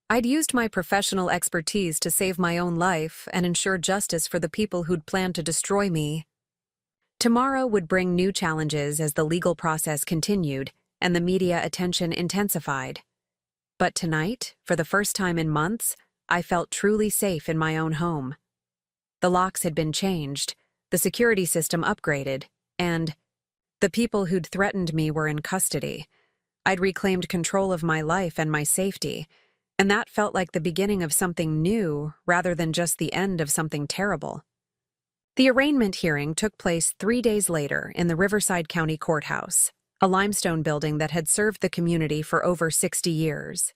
Speaker 1: I'd used my professional expertise to save my own life and ensure justice for the people who'd planned to destroy me. Tomorrow would bring new challenges as the legal process continued and the media attention intensified. But tonight, for the first time in months, I felt truly safe in my own home. The locks had been changed, the security system upgraded, and the people who'd threatened me were in custody. I'd reclaimed control of my life and my safety, and that felt like the beginning of something new rather than just the end of something terrible. The arraignment hearing took place 3 days later in the Riverside County Courthouse, a limestone building that had served the community for over 60 years.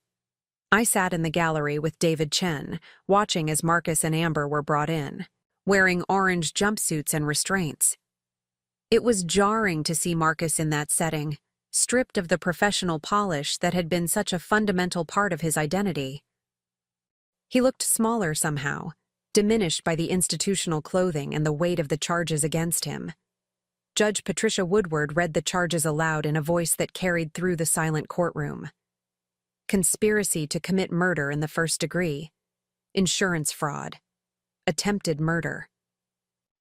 Speaker 1: I sat in the gallery with David Chen, watching as Marcus and Amber were brought in, wearing orange jumpsuits and restraints. It was jarring to see Marcus in that setting, stripped of the professional polish that had been such a fundamental part of his identity. He looked smaller somehow, diminished by the institutional clothing and the weight of the charges against him. Judge Patricia Woodward read the charges aloud in a voice that carried through the silent courtroom. Conspiracy to commit murder in the first degree, insurance fraud, attempted murder.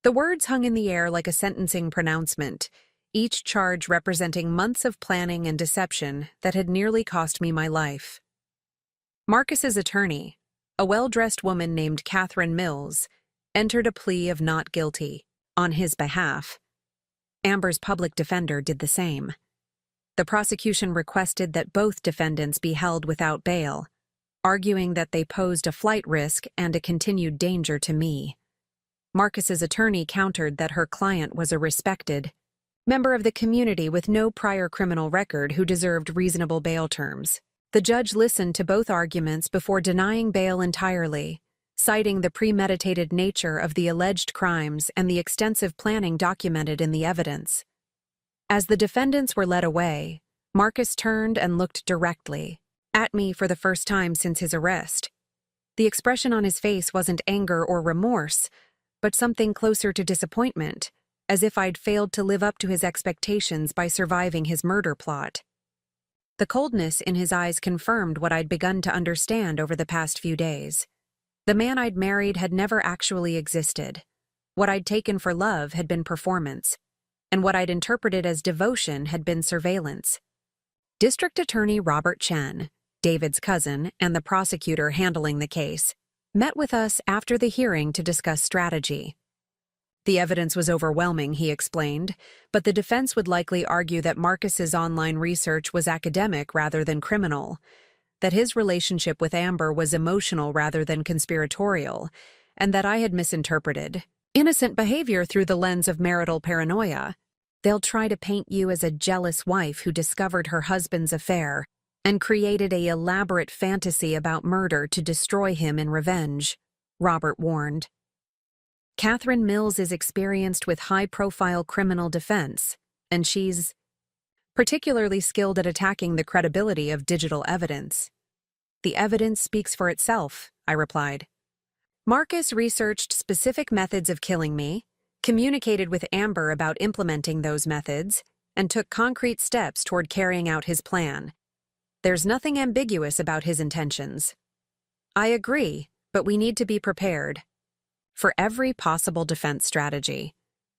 Speaker 1: The words hung in the air like a sentencing pronouncement, each charge representing months of planning and deception that had nearly cost me my life. Marcus's attorney, a well-dressed woman named Catherine Mills, entered a plea of not guilty on his behalf. Amber's public defender did the same. The prosecution requested that both defendants be held without bail, arguing that they posed a flight risk and a continued danger to me. Marcus's attorney countered that her client was a respected member of the community with no prior criminal record who deserved reasonable bail terms. The judge listened to both arguments before denying bail entirely, citing the premeditated nature of the alleged crimes and the extensive planning documented in the evidence. As the defendants were led away, Marcus turned and looked directly at me for the first time since his arrest. The expression on his face wasn't anger or remorse, but something closer to disappointment, as if I'd failed to live up to his expectations by surviving his murder plot. The coldness in his eyes confirmed what I'd begun to understand over the past few days. The man I'd married had never actually existed. What I'd taken for love had been performance, and what I'd interpreted as devotion had been surveillance. District Attorney Robert Chen, David's cousin and the prosecutor handling the case, met with us after the hearing to discuss strategy. The evidence was overwhelming, he explained, but the defense would likely argue that Marcus's online research was academic rather than criminal, that his relationship with Amber was emotional rather than conspiratorial, and that I had misinterpreted innocent behavior through the lens of marital paranoia. They'll try to paint you as a jealous wife who discovered her husband's affair and created an elaborate fantasy about murder to destroy him in revenge, Robert warned. Catherine Mills is experienced with high-profile criminal defense, and she's particularly skilled at attacking the credibility of digital evidence. The evidence speaks for itself, I replied. Marcus researched specific methods of killing me, communicated with Amber about implementing those methods, and took concrete steps toward carrying out his plan. There's nothing ambiguous about his intentions. I agree, but we need to be prepared. for every possible defense strategy.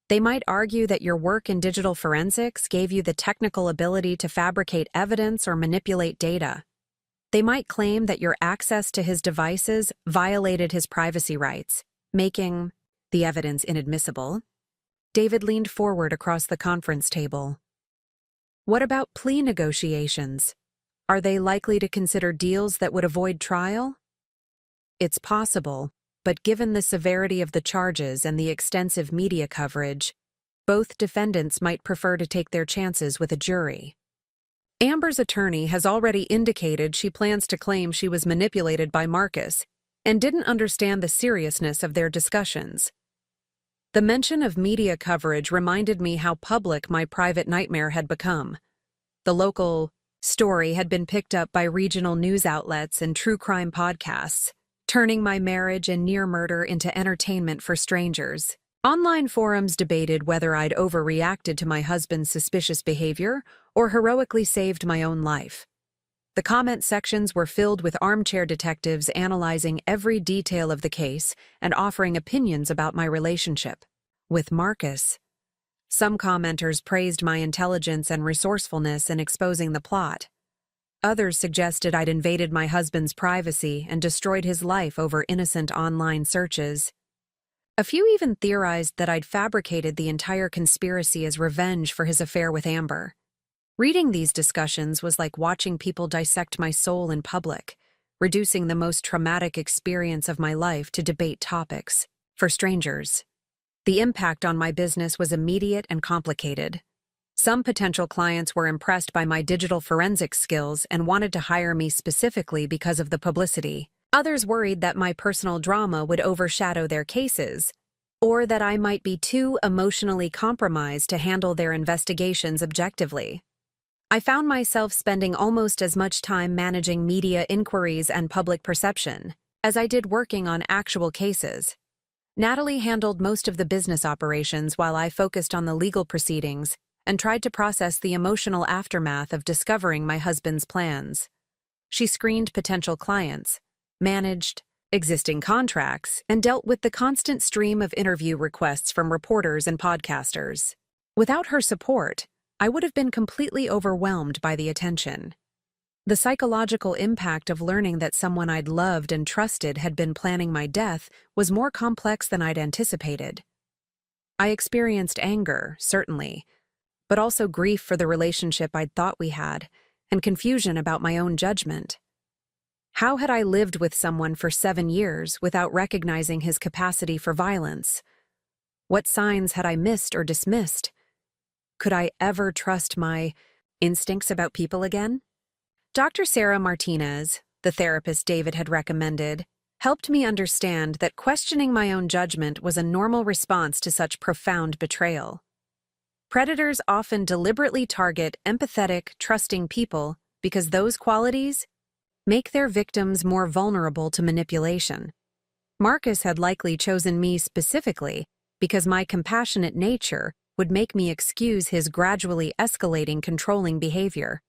Speaker 1: They might argue that your work in digital forensics gave you the technical ability to fabricate evidence or manipulate data. They might claim that your access to his devices violated his privacy rights, making the evidence inadmissible. David leaned forward across the conference table. What about plea negotiations? Are they likely to consider deals that would avoid trial? It's possible, but given the severity of the charges and the extensive media coverage, both defendants might prefer to take their chances with a jury. Amber's attorney has already indicated she plans to claim she was manipulated by Marcus and didn't understand the seriousness of their discussions. The mention of media coverage reminded me how public my private nightmare had become. The local story had been picked up by regional news outlets and true crime podcasts, turning my marriage and near murder into entertainment for strangers. Online forums debated whether I'd overreacted to my husband's suspicious behavior or heroically saved my own life. The comment sections were filled with armchair detectives analyzing every detail of the case and offering opinions about my relationship with Marcus. Some commenters praised my intelligence and resourcefulness in exposing the plot. Others suggested I'd invaded my husband's privacy and destroyed his life over innocent online searches. A few even theorized that I'd fabricated the entire conspiracy as revenge for his affair with Amber. Reading these discussions was like watching people dissect my soul in public, reducing the most traumatic experience of my life to debate topics for strangers. The impact on my business was immediate and complicated. Some potential clients were impressed by my digital forensics skills and wanted to hire me specifically because of the publicity. Others worried that my personal drama would overshadow their cases, or that I might be too emotionally compromised to handle their investigations objectively. I found myself spending almost as much time managing media inquiries and public perception as I did working on actual cases. Natalie handled most of the business operations while I focused on the legal proceedings and tried to process the emotional aftermath of discovering my husband's plans. She screened potential clients, managed existing contracts, and dealt with the constant stream of interview requests from reporters and podcasters. Without her support, I would have been completely overwhelmed by the attention. The psychological impact of learning that someone I'd loved and trusted had been planning my death was more complex than I'd anticipated. I experienced anger, certainly, but also grief for the relationship I'd thought we had, and confusion about my own judgment. How had I lived with someone for 7 years without recognizing his capacity for violence? What signs had I missed or dismissed? Could I ever trust my instincts about people again? Dr. Sarah Martinez, the therapist David had recommended, helped me understand that questioning my own judgment was a normal response to such profound betrayal. Predators often deliberately target empathetic, trusting people because those qualities make their victims more vulnerable to manipulation. Marcus had likely chosen me specifically because my compassionate nature would make me excuse his gradually escalating controlling behavior.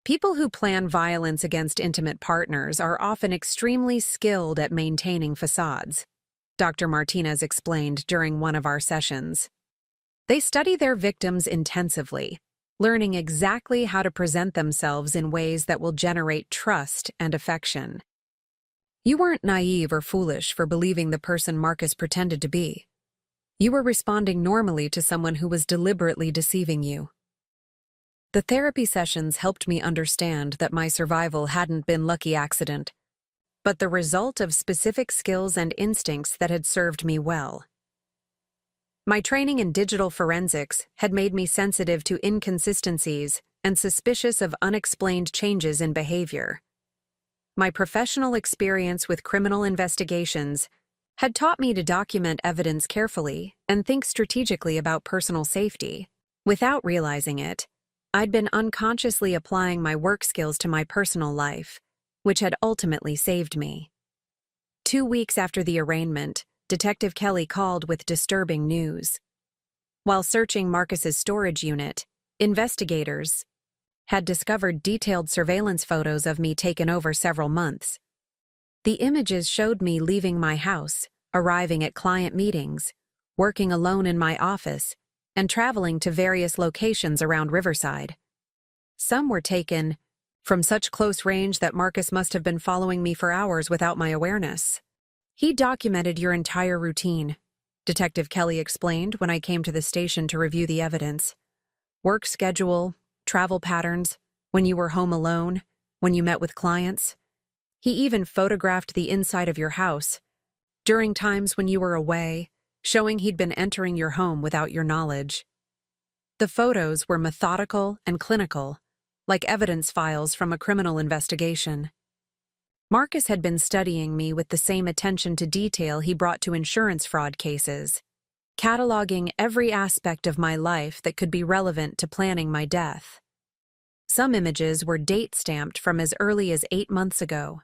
Speaker 1: People who plan violence against intimate partners are often extremely skilled at maintaining facades, Dr. Martinez explained during one of our sessions. They study their victims intensively, learning exactly how to present themselves in ways that will generate trust and affection. You weren't naive or foolish for believing the person Marcus pretended to be. You were responding normally to someone who was deliberately deceiving you. The therapy sessions helped me understand that my survival hadn't been lucky accident, but the result of specific skills and instincts that had served me well. My training in digital forensics had made me sensitive to inconsistencies and suspicious of unexplained changes in behavior. My professional experience with criminal investigations had taught me to document evidence carefully and think strategically about personal safety. Without realizing it, I'd been unconsciously applying my work skills to my personal life, which had ultimately saved me. 2 weeks after the arraignment, Detective Kelly called with disturbing news. While searching Marcus's storage unit, investigators had discovered detailed surveillance photos of me taken over several months. The images showed me leaving my house, arriving at client meetings, working alone in my office, and traveling to various locations around Riverside. Some were taken from such close range that Marcus must have been following me for hours without my awareness. He documented your entire routine, Detective Kelly explained when I came to the station to review the evidence. Work schedule, travel patterns, when you were home alone, when you met with clients. He even photographed the inside of your house during times when you were away, showing he'd been entering your home without your knowledge. The photos were methodical and clinical, like evidence files from a criminal investigation. Marcus had been studying me with the same attention to detail he brought to insurance fraud cases, cataloging every aspect of my life that could be relevant to planning my death. Some images were date-stamped from as early as 8 months ago,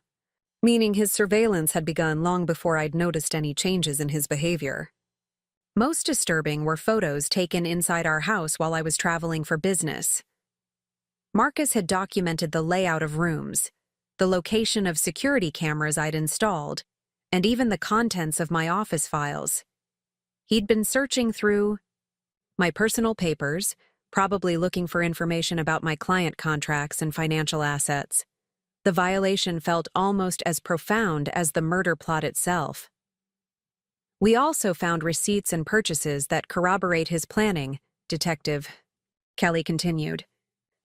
Speaker 1: meaning his surveillance had begun long before I'd noticed any changes in his behavior. Most disturbing were photos taken inside our house while I was traveling for business. Marcus had documented the layout of rooms, the location of security cameras I'd installed, and even the contents of my office files. He'd been searching through my personal papers, probably looking for information about my client contracts and financial assets. The violation felt almost as profound as the murder plot itself. We also found receipts and purchases that corroborate his planning, Detective Kelly continued.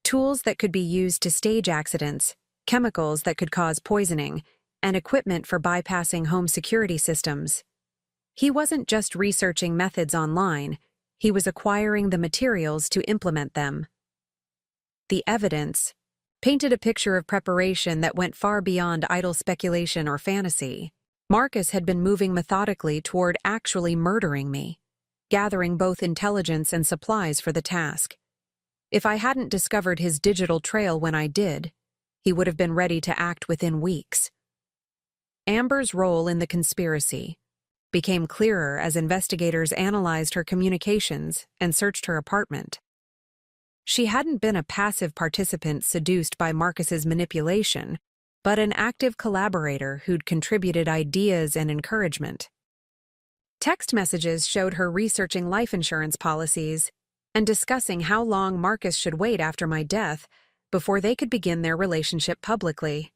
Speaker 1: Tools that could be used to stage accidents, chemicals that could cause poisoning, and equipment for bypassing home security systems. He wasn't just researching methods online, he was acquiring the materials to implement them. The evidence painted a picture of preparation that went far beyond idle speculation or fantasy. Marcus had been moving methodically toward actually murdering me, gathering both intelligence and supplies for the task. If I hadn't discovered his digital trail when I did, he would have been ready to act within weeks. Amber's role in the conspiracy became clearer as investigators analyzed her communications and searched her apartment. She hadn't been a passive participant seduced by Marcus's manipulation, but an active collaborator who'd contributed ideas and encouragement. Text messages showed her researching life insurance policies and discussing how long Marcus should wait after my death before they could begin their relationship publicly.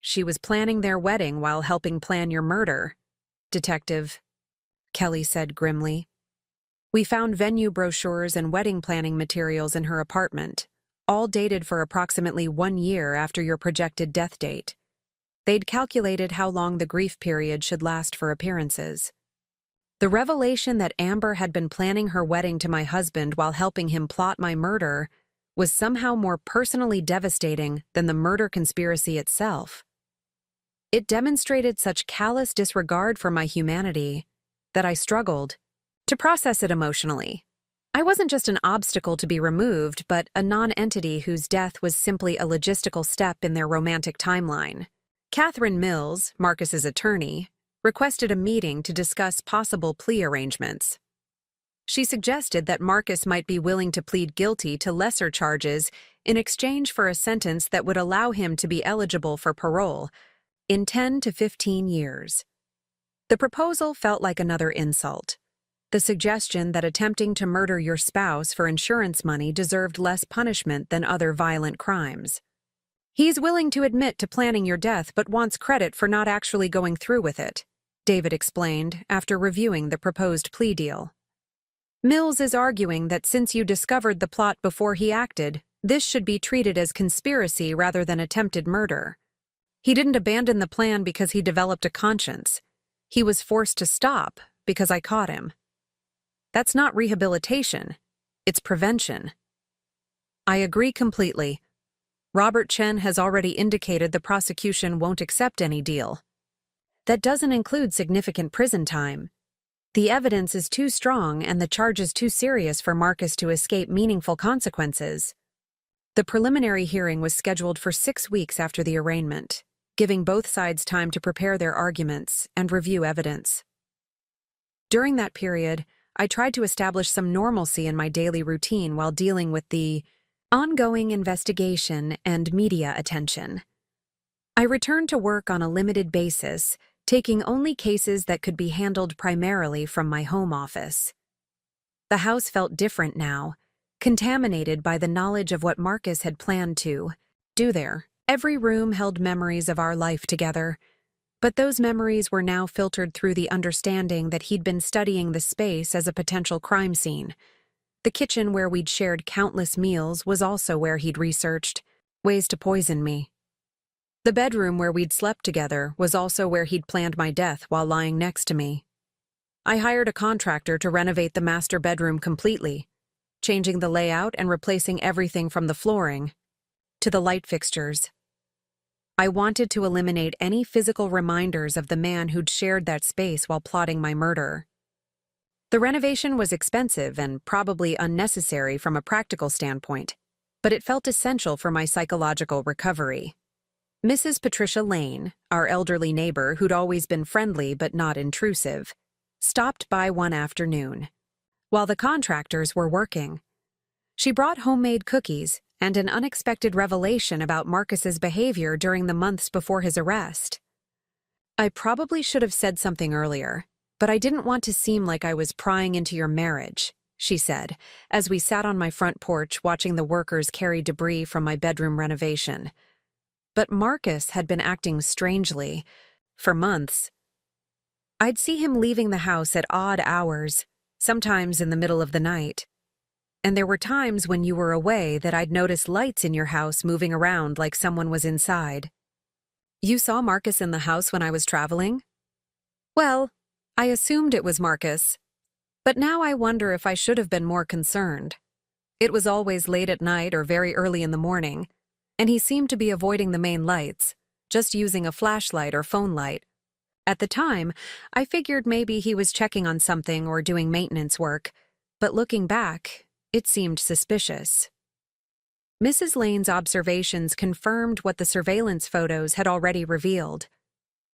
Speaker 1: She was planning their wedding while helping plan your murder, Detective Kelly said grimly. We found venue brochures and wedding planning materials in her apartment, all dated for approximately 1 year after your projected death date. They'd calculated how long the grief period should last for appearances. The revelation that Amber had been planning her wedding to my husband while helping him plot my murder was somehow more personally devastating than the murder conspiracy itself. It demonstrated such callous disregard for my humanity that I struggled to process it emotionally. I wasn't just an obstacle to be removed, but a non-entity whose death was simply a logistical step in their romantic timeline. Catherine Mills, Marcus's attorney, requested a meeting to discuss possible plea arrangements. She suggested that Marcus might be willing to plead guilty to lesser charges in exchange for a sentence that would allow him to be eligible for parole in 10 to 15 years. The proposal felt like another insult. The suggestion that attempting to murder your spouse for insurance money deserved less punishment than other violent crimes. He's willing to admit to planning your death but wants credit for not actually going through with it, David explained after reviewing the proposed plea deal. Mills is arguing that since you discovered the plot before he acted, this should be treated as conspiracy rather than attempted murder. He didn't abandon the plan because he developed a conscience. He was forced to stop because I caught him. That's not rehabilitation, it's prevention. I agree completely. Robert Chen has already indicated the prosecution won't accept any deal. That doesn't include significant prison time. The evidence is too strong and the charge is too serious for Marcus to escape meaningful consequences. The preliminary hearing was scheduled for 6 weeks after the arraignment, giving both sides time to prepare their arguments and review evidence. During that period, I tried to establish some normalcy in my daily routine while dealing with the ongoing investigation and media attention. I returned to work on a limited basis, taking only cases that could be handled primarily from my home office. The house felt different now, contaminated by the knowledge of what Marcus had planned to do there. Every room held memories of our life together, but those memories were now filtered through the understanding that he'd been studying the space as a potential crime scene. The kitchen where we'd shared countless meals was also where he'd researched ways to poison me. The bedroom where we'd slept together was also where he'd planned my death while lying next to me. I hired a contractor to renovate the master bedroom completely, changing the layout and replacing everything from the flooring to the light fixtures. I wanted to eliminate any physical reminders of the man who'd shared that space while plotting my murder. The renovation was expensive and probably unnecessary from a practical standpoint, but it felt essential for my psychological recovery. Mrs. Patricia Lane, our elderly neighbor who'd always been friendly but not intrusive, stopped by one afternoon while the contractors were working. She brought homemade cookies and an unexpected revelation about Marcus's behavior during the months before his arrest. I probably should have said something earlier, but I didn't want to seem like I was prying into your marriage, she said, as we sat on my front porch watching the workers carry debris from my bedroom renovation. But Marcus had been acting strangely for months. I'd see him leaving the house at odd hours, sometimes in the middle of the night. And there were times when you were away that I'd notice lights in your house moving around like someone was inside. You saw Marcus in the house when I was traveling? Well, I assumed it was Marcus, but now I wonder if I should have been more concerned. It was always late at night or very early in the morning, and he seemed to be avoiding the main lights, just using a flashlight or phone light. At the time, I figured maybe he was checking on something or doing maintenance work, but looking back, it seemed suspicious. Mrs. Lane's observations confirmed what the surveillance photos had already revealed.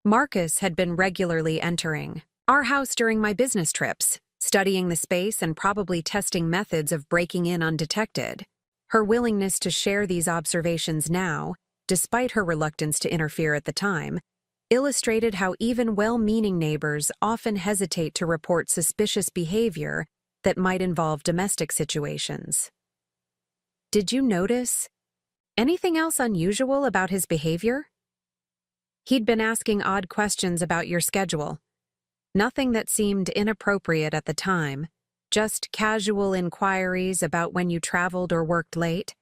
Speaker 1: Marcus had been regularly entering our house during my business trips, studying the space and probably testing methods of breaking in undetected. Her willingness to share these observations now, despite her reluctance to interfere at the time, illustrated how even well-meaning neighbors often hesitate to report suspicious behavior that might involve domestic situations. Did you notice anything else unusual about his behavior? He'd been asking odd questions about your schedule. Nothing that seemed inappropriate at the time, just casual inquiries about when you traveled or worked late.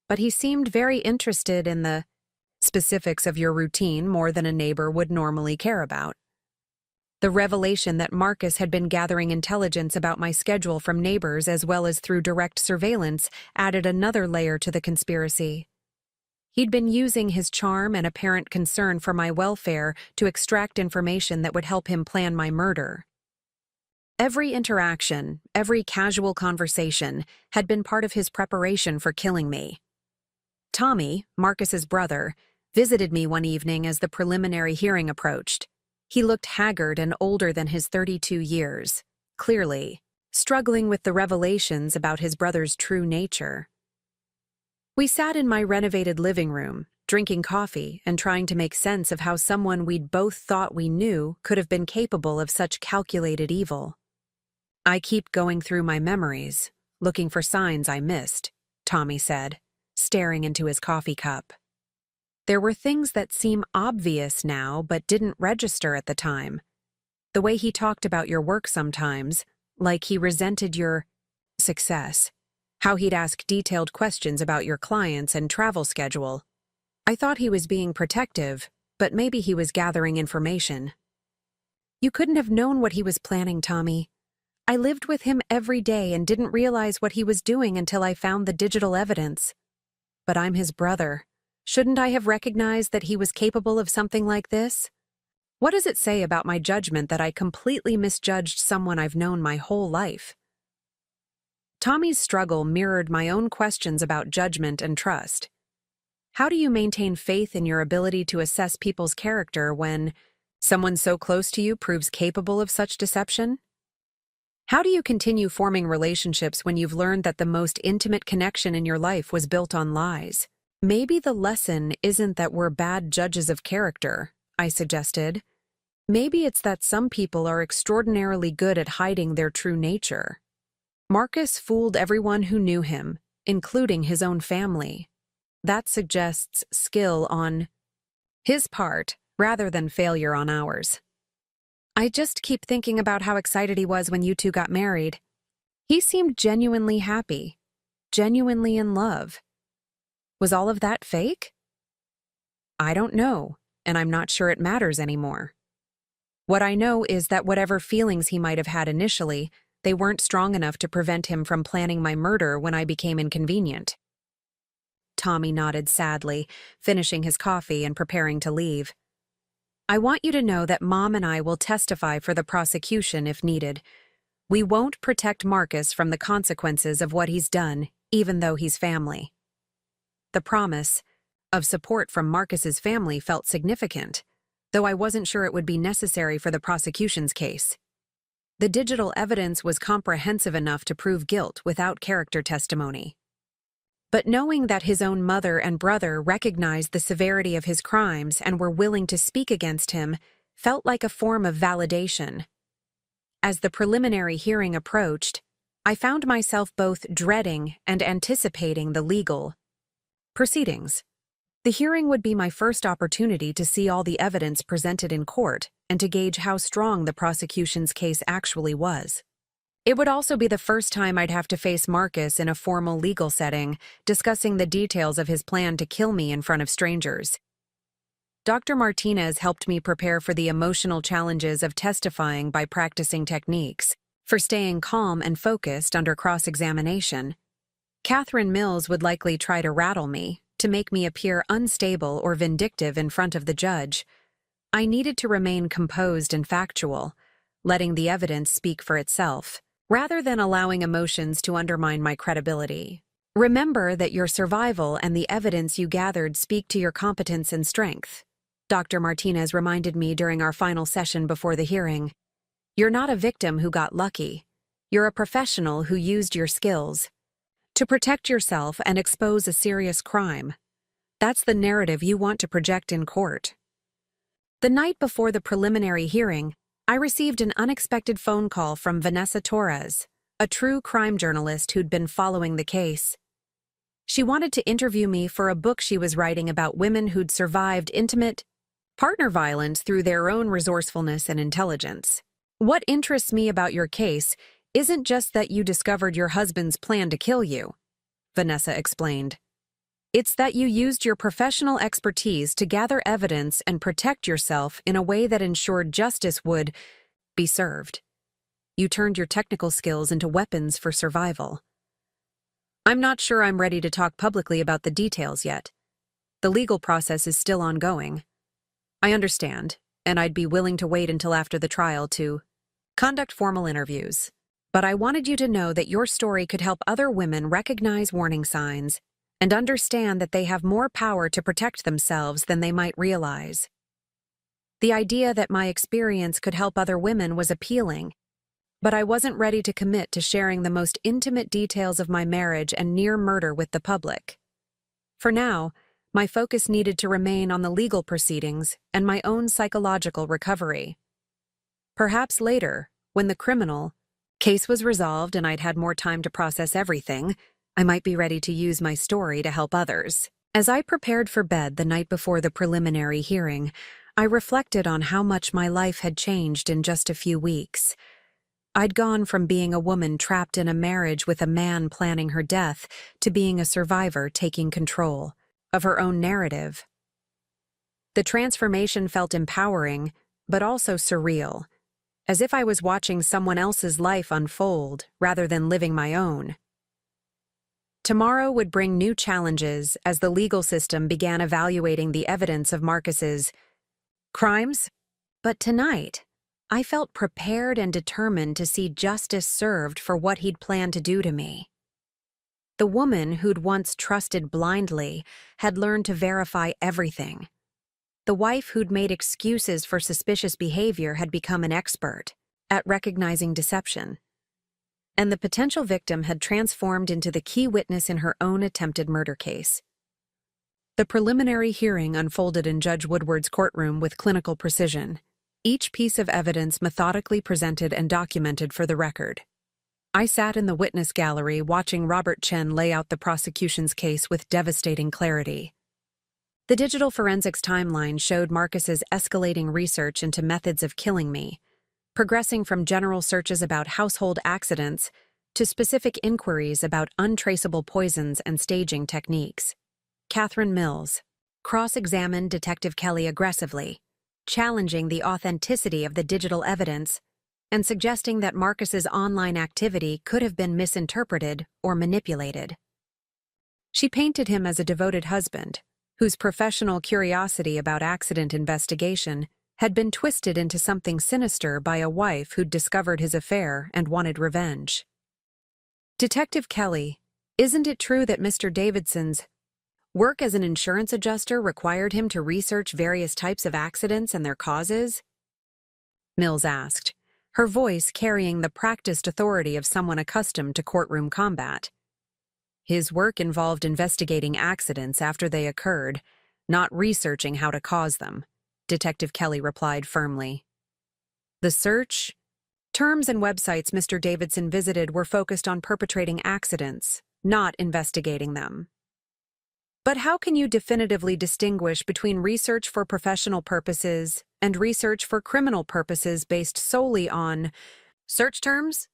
Speaker 1: But he seemed very interested in the specifics of your routine more than a neighbor would normally care about. The revelation that Marcus had been gathering intelligence about my schedule from neighbors as well as through direct surveillance added another layer to the conspiracy. He'd been using his charm and apparent concern for my welfare to extract information that would help him plan my murder. Every interaction, every casual conversation, had been part of his preparation for killing me. Tommy, Marcus's brother, visited me one evening as the preliminary hearing approached. He looked haggard and older than his 32 years, clearly struggling with the revelations about his brother's true nature. We sat in my renovated living room, drinking coffee and trying to make sense of how someone we'd both thought we knew could have been capable of such calculated evil. I keep going through my memories, looking for signs I missed, Tommy said, staring into his coffee cup. There were things that seem obvious now but didn't register at the time. The way he talked about your work sometimes, like he resented your success. How he'd ask detailed questions about your clients and travel schedule. I thought he was being protective, but maybe he was gathering information. You couldn't have known what he was planning, Tommy. I lived with him every day and didn't realize what he was doing until I found the digital evidence. But I'm his brother. Shouldn't I have recognized that he was capable of something like this? What does it say about my judgment that I completely misjudged someone I've known my whole life? Tommy's struggle mirrored my own questions about judgment and trust. How do you maintain faith in your ability to assess people's character when someone so close to you proves capable of such deception? How do you continue forming relationships when you've learned that the most intimate connection in your life was built on lies? Maybe the lesson isn't that we're bad judges of character, I suggested. Maybe it's that some people are extraordinarily good at hiding their true nature. Marcus fooled everyone who knew him, including his own family. That suggests skill on his part rather than failure on ours. I just keep thinking about how excited he was when you two got married. He seemed genuinely happy, genuinely in love. Was all of that fake? I don't know, and I'm not sure it matters anymore. What I know is that whatever feelings he might have had initially, they weren't strong enough to prevent him from planning my murder when I became inconvenient. Tommy nodded sadly, finishing his coffee and preparing to leave. I want you to know that Mom and I will testify for the prosecution if needed. We won't protect Marcus from the consequences of what he's done, even though he's family. The promise of support from Marcus's family felt significant, though I wasn't sure it would be necessary for the prosecution's case. The digital evidence was comprehensive enough to prove guilt without character testimony. But knowing that his own mother and brother recognized the severity of his crimes and were willing to speak against him felt like a form of validation. As the preliminary hearing approached, I found myself both dreading and anticipating the legal proceedings. The hearing would be my first opportunity to see all the evidence presented in court and to gauge how strong the prosecution's case actually was. It would also be the first time I'd have to face Marcus in a formal legal setting, discussing the details of his plan to kill me in front of strangers. Dr. Martinez helped me prepare for the emotional challenges of testifying by practicing techniques for staying calm and focused under cross-examination. Catherine Mills would likely try to rattle me, to make me appear unstable or vindictive in front of the judge. I needed to remain composed and factual, letting the evidence speak for itself, rather than allowing emotions to undermine my credibility. Remember that your survival and the evidence you gathered speak to your competence and strength, Dr. Martinez reminded me during our final session before the hearing. You're not a victim who got lucky. You're a professional who used your skills to protect yourself and expose a serious crime. That's the narrative you want to project in court. The night before the preliminary hearing, I received an unexpected phone call from Vanessa Torres, a true crime journalist who'd been following the case. She wanted to interview me for a book she was writing about women who'd survived intimate partner violence through their own resourcefulness and intelligence. What interests me about your case isn't just that you discovered your husband's plan to kill you, Vanessa explained. It's that you used your professional expertise to gather evidence and protect yourself in a way that ensured justice would be served. You turned your technical skills into weapons for survival. I'm not sure I'm ready to talk publicly about the details yet. The legal process is still ongoing. I understand, and I'd be willing to wait until after the trial to conduct formal interviews. But I wanted you to know that your story could help other women recognize warning signs and understand that they have more power to protect themselves than they might realize. The idea that my experience could help other women was appealing, but I wasn't ready to commit to sharing the most intimate details of my marriage and near murder with the public. For now, my focus needed to remain on the legal proceedings and my own psychological recovery. Perhaps later, when the criminal case was resolved and I'd had more time to process everything, I might be ready to use my story to help others. As I prepared for bed the night before the preliminary hearing, I reflected on how much my life had changed in just a few weeks. I'd gone from being a woman trapped in a marriage with a man planning her death to being a survivor taking control of her own narrative. The transformation felt empowering, but also surreal, as if I was watching someone else's life unfold rather than living my own. Tomorrow would bring new challenges as the legal system began evaluating the evidence of Marcus's crimes, but tonight, I felt prepared and determined to see justice served for what he'd planned to do to me. The woman who'd once trusted blindly had learned to verify everything. The wife who'd made excuses for suspicious behavior had become an expert at recognizing deception. And the potential victim had transformed into the key witness in her own attempted murder case. The preliminary hearing unfolded in Judge Woodward's courtroom with clinical precision. each piece of evidence methodically presented and documented for the record. I sat in the witness gallery watching Robert Chen lay out the prosecution's case with devastating clarity. The digital forensics timeline showed Marcus's escalating research into methods of killing me, progressing from general searches about household accidents to specific inquiries about untraceable poisons and staging techniques. Catherine Mills cross-examined Detective Kelly aggressively, challenging the authenticity of the digital evidence and suggesting that Marcus's online activity could have been misinterpreted or manipulated. She painted him as a devoted husband, whose professional curiosity about accident investigation had been twisted into something sinister by a wife who'd discovered his affair and wanted revenge. Detective Kelly, isn't it true that Mr. Davidson's work as an insurance adjuster required him to research various types of accidents and their causes? Mills asked, her voice carrying the practiced authority of someone accustomed to courtroom combat. His work involved investigating accidents after they occurred, not researching how to cause them, Detective Kelly replied firmly. The search terms and websites Mr. Davidson visited were focused on perpetrating accidents, not investigating them. But how can you definitively distinguish between research for professional purposes and research for criminal purposes based solely on search terms?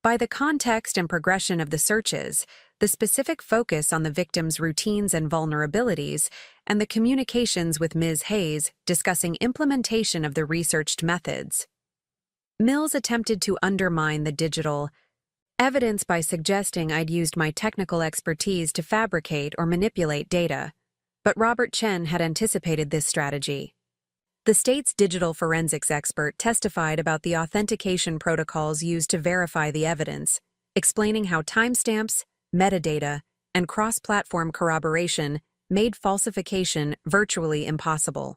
Speaker 1: By the context and progression of the searches, the specific focus on the victim's routines and vulnerabilities, and the communications with Ms. Hayes discussing implementation of the researched methods. Mills attempted to undermine the digital evidence by suggesting I'd used my technical expertise to fabricate or manipulate data, but Robert Chen had anticipated this strategy. The state's digital forensics expert testified about the authentication protocols used to verify the evidence, explaining how timestamps, metadata, and cross-platform corroboration made falsification virtually impossible.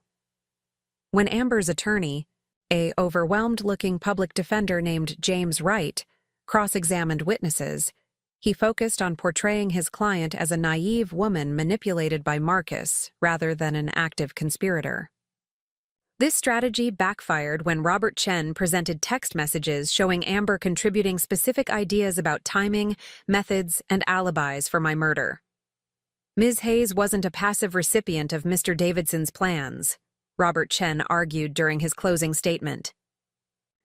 Speaker 1: When Amber's attorney, a overwhelmed-looking public defender named James Wright, cross-examined witnesses, he focused on portraying his client as a naive woman manipulated by Marcus rather than an active conspirator. This strategy backfired when Robert Chen presented text messages showing Amber contributing specific ideas about timing, methods, and alibis for my murder. Ms. Hayes wasn't a passive recipient of Mr. Davidson's plans, Robert Chen argued during his closing statement.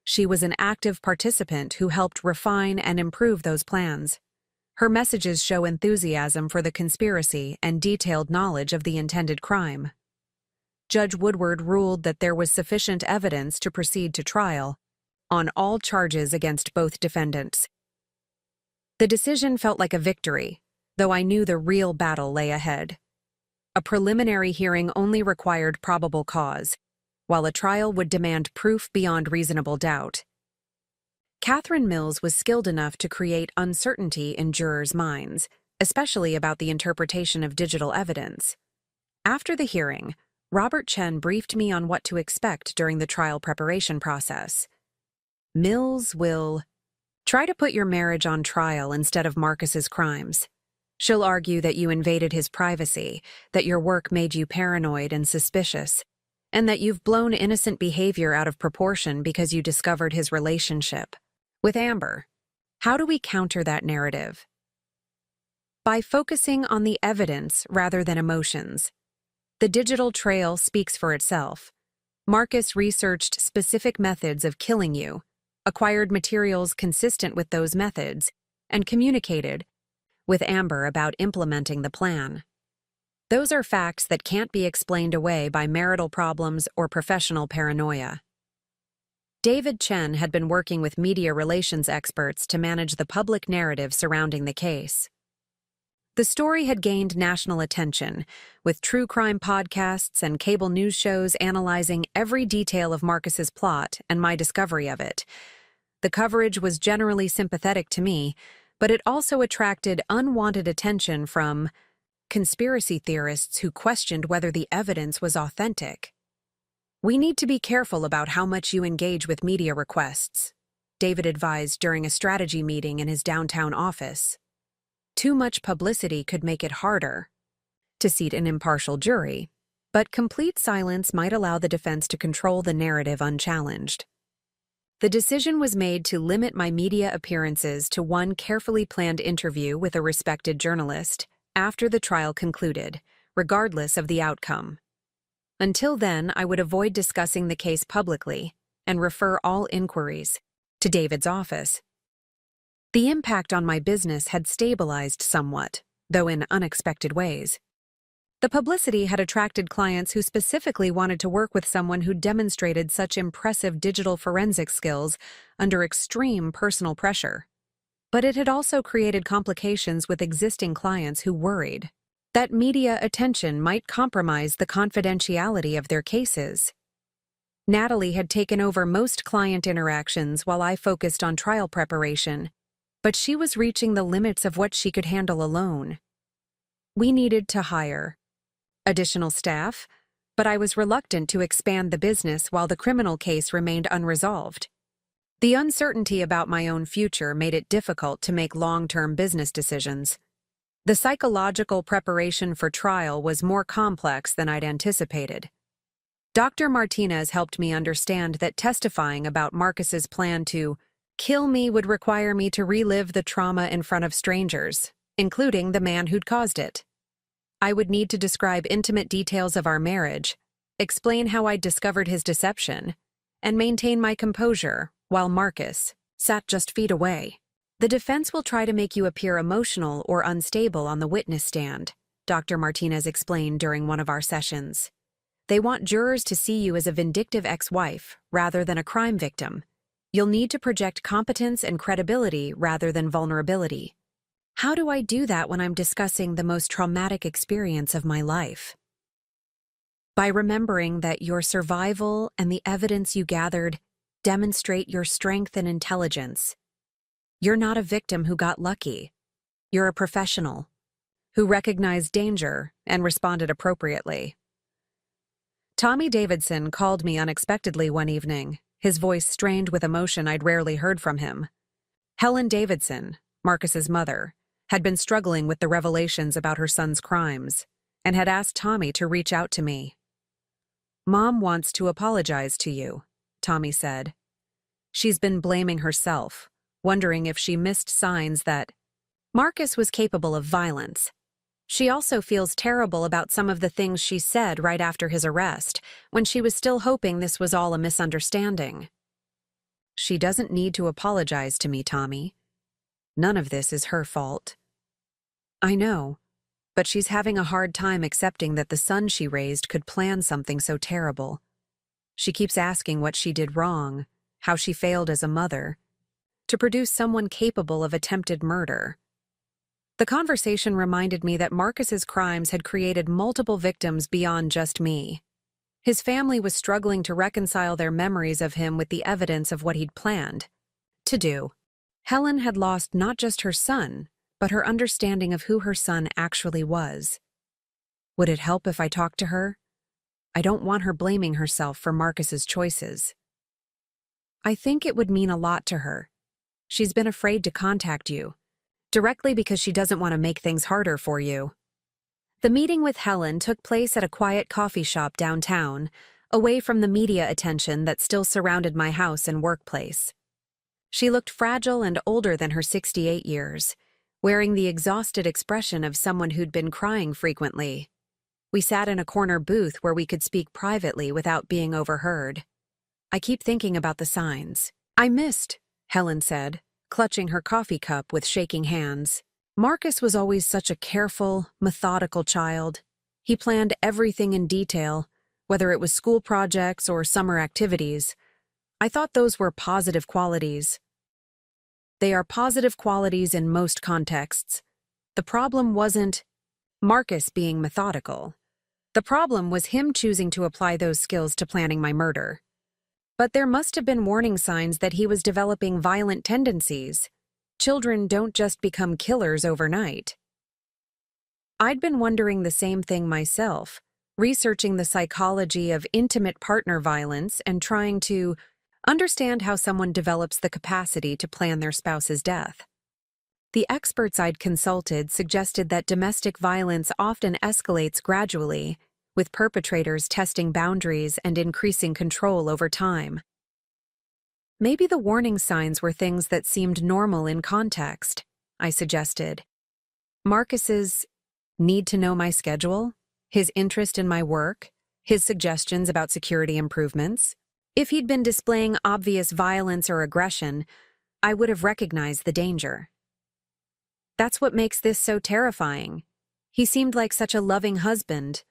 Speaker 1: She was an active participant who helped refine and improve those plans. Her messages show enthusiasm for the conspiracy and detailed knowledge of the intended crime. Judge Woodward ruled that there was sufficient evidence to proceed to trial on all charges against both defendants. The decision felt like a victory, though I knew the real battle lay ahead. A preliminary hearing only required probable cause, while a trial would demand proof beyond reasonable doubt. Catherine Mills was skilled enough to create uncertainty in jurors' minds, especially about the interpretation of digital evidence. After the hearing, Robert Chen briefed me on what to expect during the trial preparation process. Mills will try to put your marriage on trial instead of Marcus's crimes. She'll argue that you invaded his privacy, that your work made you paranoid and suspicious, and that you've blown innocent behavior out of proportion because you discovered his relationship with Amber. How do we counter that narrative? By focusing on the evidence rather than emotions. The digital trail speaks for itself. Marcus researched specific methods of killing you, acquired materials consistent with those methods, and communicated with Amber about implementing the plan. Those are facts that can't be explained away by marital problems or professional paranoia. David Chen had been working with media relations experts to manage the public narrative surrounding the case. The story had gained national attention, with true crime podcasts and cable news shows analyzing every detail of Marcus's plot and my discovery of it. The coverage was generally sympathetic to me, but it also attracted unwanted attention from conspiracy theorists who questioned whether the evidence was authentic. We need to be careful about how much you engage with media requests, David advised during a strategy meeting in his downtown office. Too much publicity could make it harder to seat an impartial jury. But complete silence might allow the defense to control the narrative unchallenged. The decision was made to limit my media appearances to one carefully planned interview with a respected journalist after the trial concluded, regardless of the outcome. Until then, I would avoid discussing the case publicly and refer all inquiries to David's office. The impact on my business had stabilized somewhat, though in unexpected ways. The publicity had attracted clients who specifically wanted to work with someone who demonstrated such impressive digital forensic skills under extreme personal pressure. But it had also created complications with existing clients who worried that media attention might compromise the confidentiality of their cases. Natalie had taken over most client interactions while I focused on trial preparation, but she was reaching the limits of what she could handle alone. We needed to hire additional staff, but I was reluctant to expand the business while the criminal case remained unresolved. The uncertainty about my own future made it difficult to make long-term business decisions. The psychological preparation for trial was more complex than I'd anticipated. Dr. Martinez helped me understand that testifying about Marcus's plan to kill me would require me to relive the trauma in front of strangers, including the man who'd caused it. I would need to describe intimate details of our marriage, explain how I'd discovered his deception, and maintain my composure while Marcus sat just feet away. The defense will try to make you appear emotional or unstable on the witness stand, Dr. Martinez explained during one of our sessions. They want jurors to see you as a vindictive ex-wife rather than a crime victim. You'll need to project competence and credibility rather than vulnerability. How do I do that when I'm discussing the most traumatic experience of my life? By remembering that your survival and the evidence you gathered demonstrate your strength and intelligence. You're not a victim who got lucky. You're a professional who recognized danger and responded appropriately. Tommy Davidson called me unexpectedly one evening, his voice strained with emotion I'd rarely heard from him. Helen Davidson, Marcus's mother, had been struggling with the revelations about her son's crimes and had asked Tommy to reach out to me. "Mom wants to apologize to you," Tommy said. "She's been blaming herself, wondering if she missed signs that Marcus was capable of violence. She also feels terrible about some of the things she said right after his arrest, when she was still hoping this was all a misunderstanding." "She doesn't need to apologize to me, Tommy. None of this is her fault." "I know, but she's having a hard time accepting that the son she raised could plan something so terrible. She keeps asking what she did wrong, how she failed as a mother, to produce someone capable of attempted murder." The conversation reminded me that Marcus's crimes had created multiple victims beyond just me. His family was struggling to reconcile their memories of him with the evidence of what he'd planned to do. Helen had lost not just her son, but her understanding of who her son actually was. Would it help if I talked to her? I don't want her blaming herself for Marcus's choices. "I think it would mean a lot to her. She's been afraid to contact you, directly because she doesn't want to make things harder for you." The meeting with Helen took place at a quiet coffee shop downtown, away from the media attention that still surrounded my house and workplace. She looked fragile and older than her 68 years, wearing the exhausted expression of someone who'd been crying frequently. We sat in a corner booth where we could speak privately without being overheard. "I keep thinking about the signs I missed," Helen said, clutching her coffee cup with shaking hands. "Marcus was always such a careful, methodical child. He planned everything in detail, whether it was school projects or summer activities. I thought those were positive qualities. They are positive qualities in most contexts. The problem wasn't Marcus being methodical. The problem was him choosing to apply those skills to planning my murder. But there must have been warning signs that he was developing violent tendencies. Children don't just become killers overnight." I'd been wondering the same thing myself, researching the psychology of intimate partner violence and trying to understand how someone develops the capacity to plan their spouse's death. The experts I'd consulted suggested that domestic violence often escalates gradually, with perpetrators testing boundaries and increasing control over time. Maybe the warning signs were things that seemed normal in context, I suggested. Marcus's need to know my schedule, his interest in my work, his suggestions about security improvements. If he'd been displaying obvious violence or aggression, I would have recognized the danger. That's what makes this so terrifying. He seemed like such a loving husband,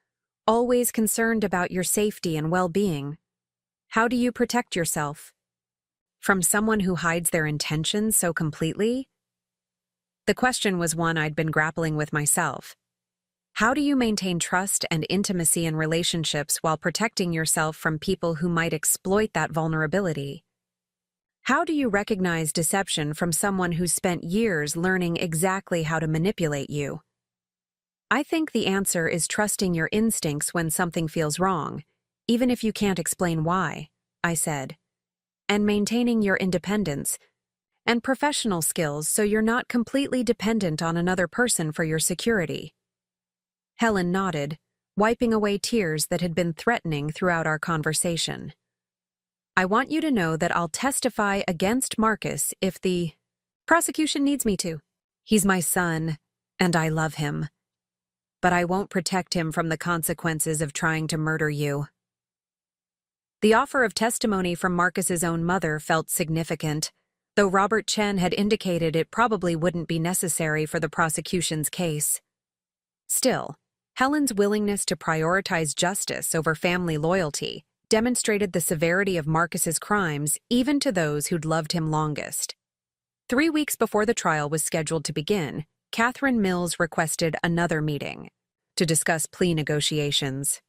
Speaker 1: always concerned about your safety and well-being. How do you protect yourself? From someone who hides their intentions so completely? The question was one I'd been grappling with myself. How do you maintain trust and intimacy in relationships while protecting yourself from people who might exploit that vulnerability? How do you recognize deception from someone who's spent years learning exactly how to manipulate you? I think the answer is trusting your instincts when something feels wrong, even if you can't explain why, I said, and maintaining your independence and professional skills so you're not completely dependent on another person for your security. Helen nodded, wiping away tears that had been threatening throughout our conversation. I want you to know that I'll testify against Marcus if the prosecution needs me to. He's my son, and I love him. But I won't protect him from the consequences of trying to murder you. The offer of testimony from Marcus's own mother felt significant, though Robert Chen had indicated it probably wouldn't be necessary for the prosecution's case. Still, Helen's willingness to prioritize justice over family loyalty demonstrated the severity of Marcus's crimes even to those who'd loved him longest. 3 weeks before the trial was scheduled to begin, Catherine Mills requested another meeting to discuss plea negotiations.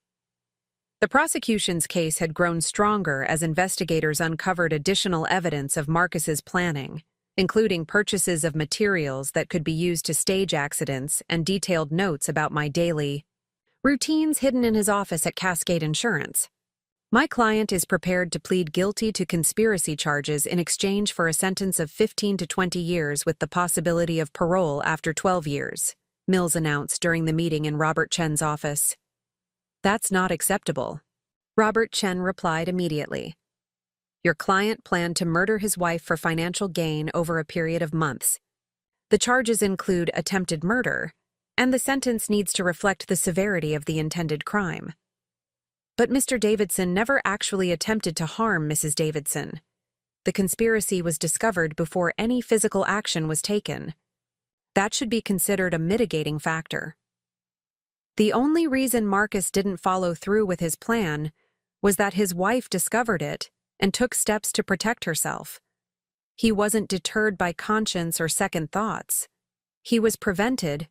Speaker 1: The prosecution's case had grown stronger as investigators uncovered additional evidence of Marcus's planning, including purchases of materials that could be used to stage accidents and detailed notes about my daily routines hidden in his office at Cascade Insurance. My client is prepared to plead guilty to conspiracy charges in exchange for a sentence of 15 to 20 years with the possibility of parole after 12 years, Mills announced during the meeting in Robert Chen's office. That's not acceptable. Robert Chen replied immediately. Your client planned to murder his wife for financial gain over a period of months. The charges include attempted murder, and the sentence needs to reflect the severity of the intended crime. But Mr. Davidson never actually attempted to harm Mrs. Davidson. The conspiracy was discovered before any physical action was taken. That should be considered a mitigating factor. The only reason Marcus didn't follow through with his plan was that his wife discovered it and took steps to protect herself. He wasn't deterred by conscience or second thoughts. He was prevented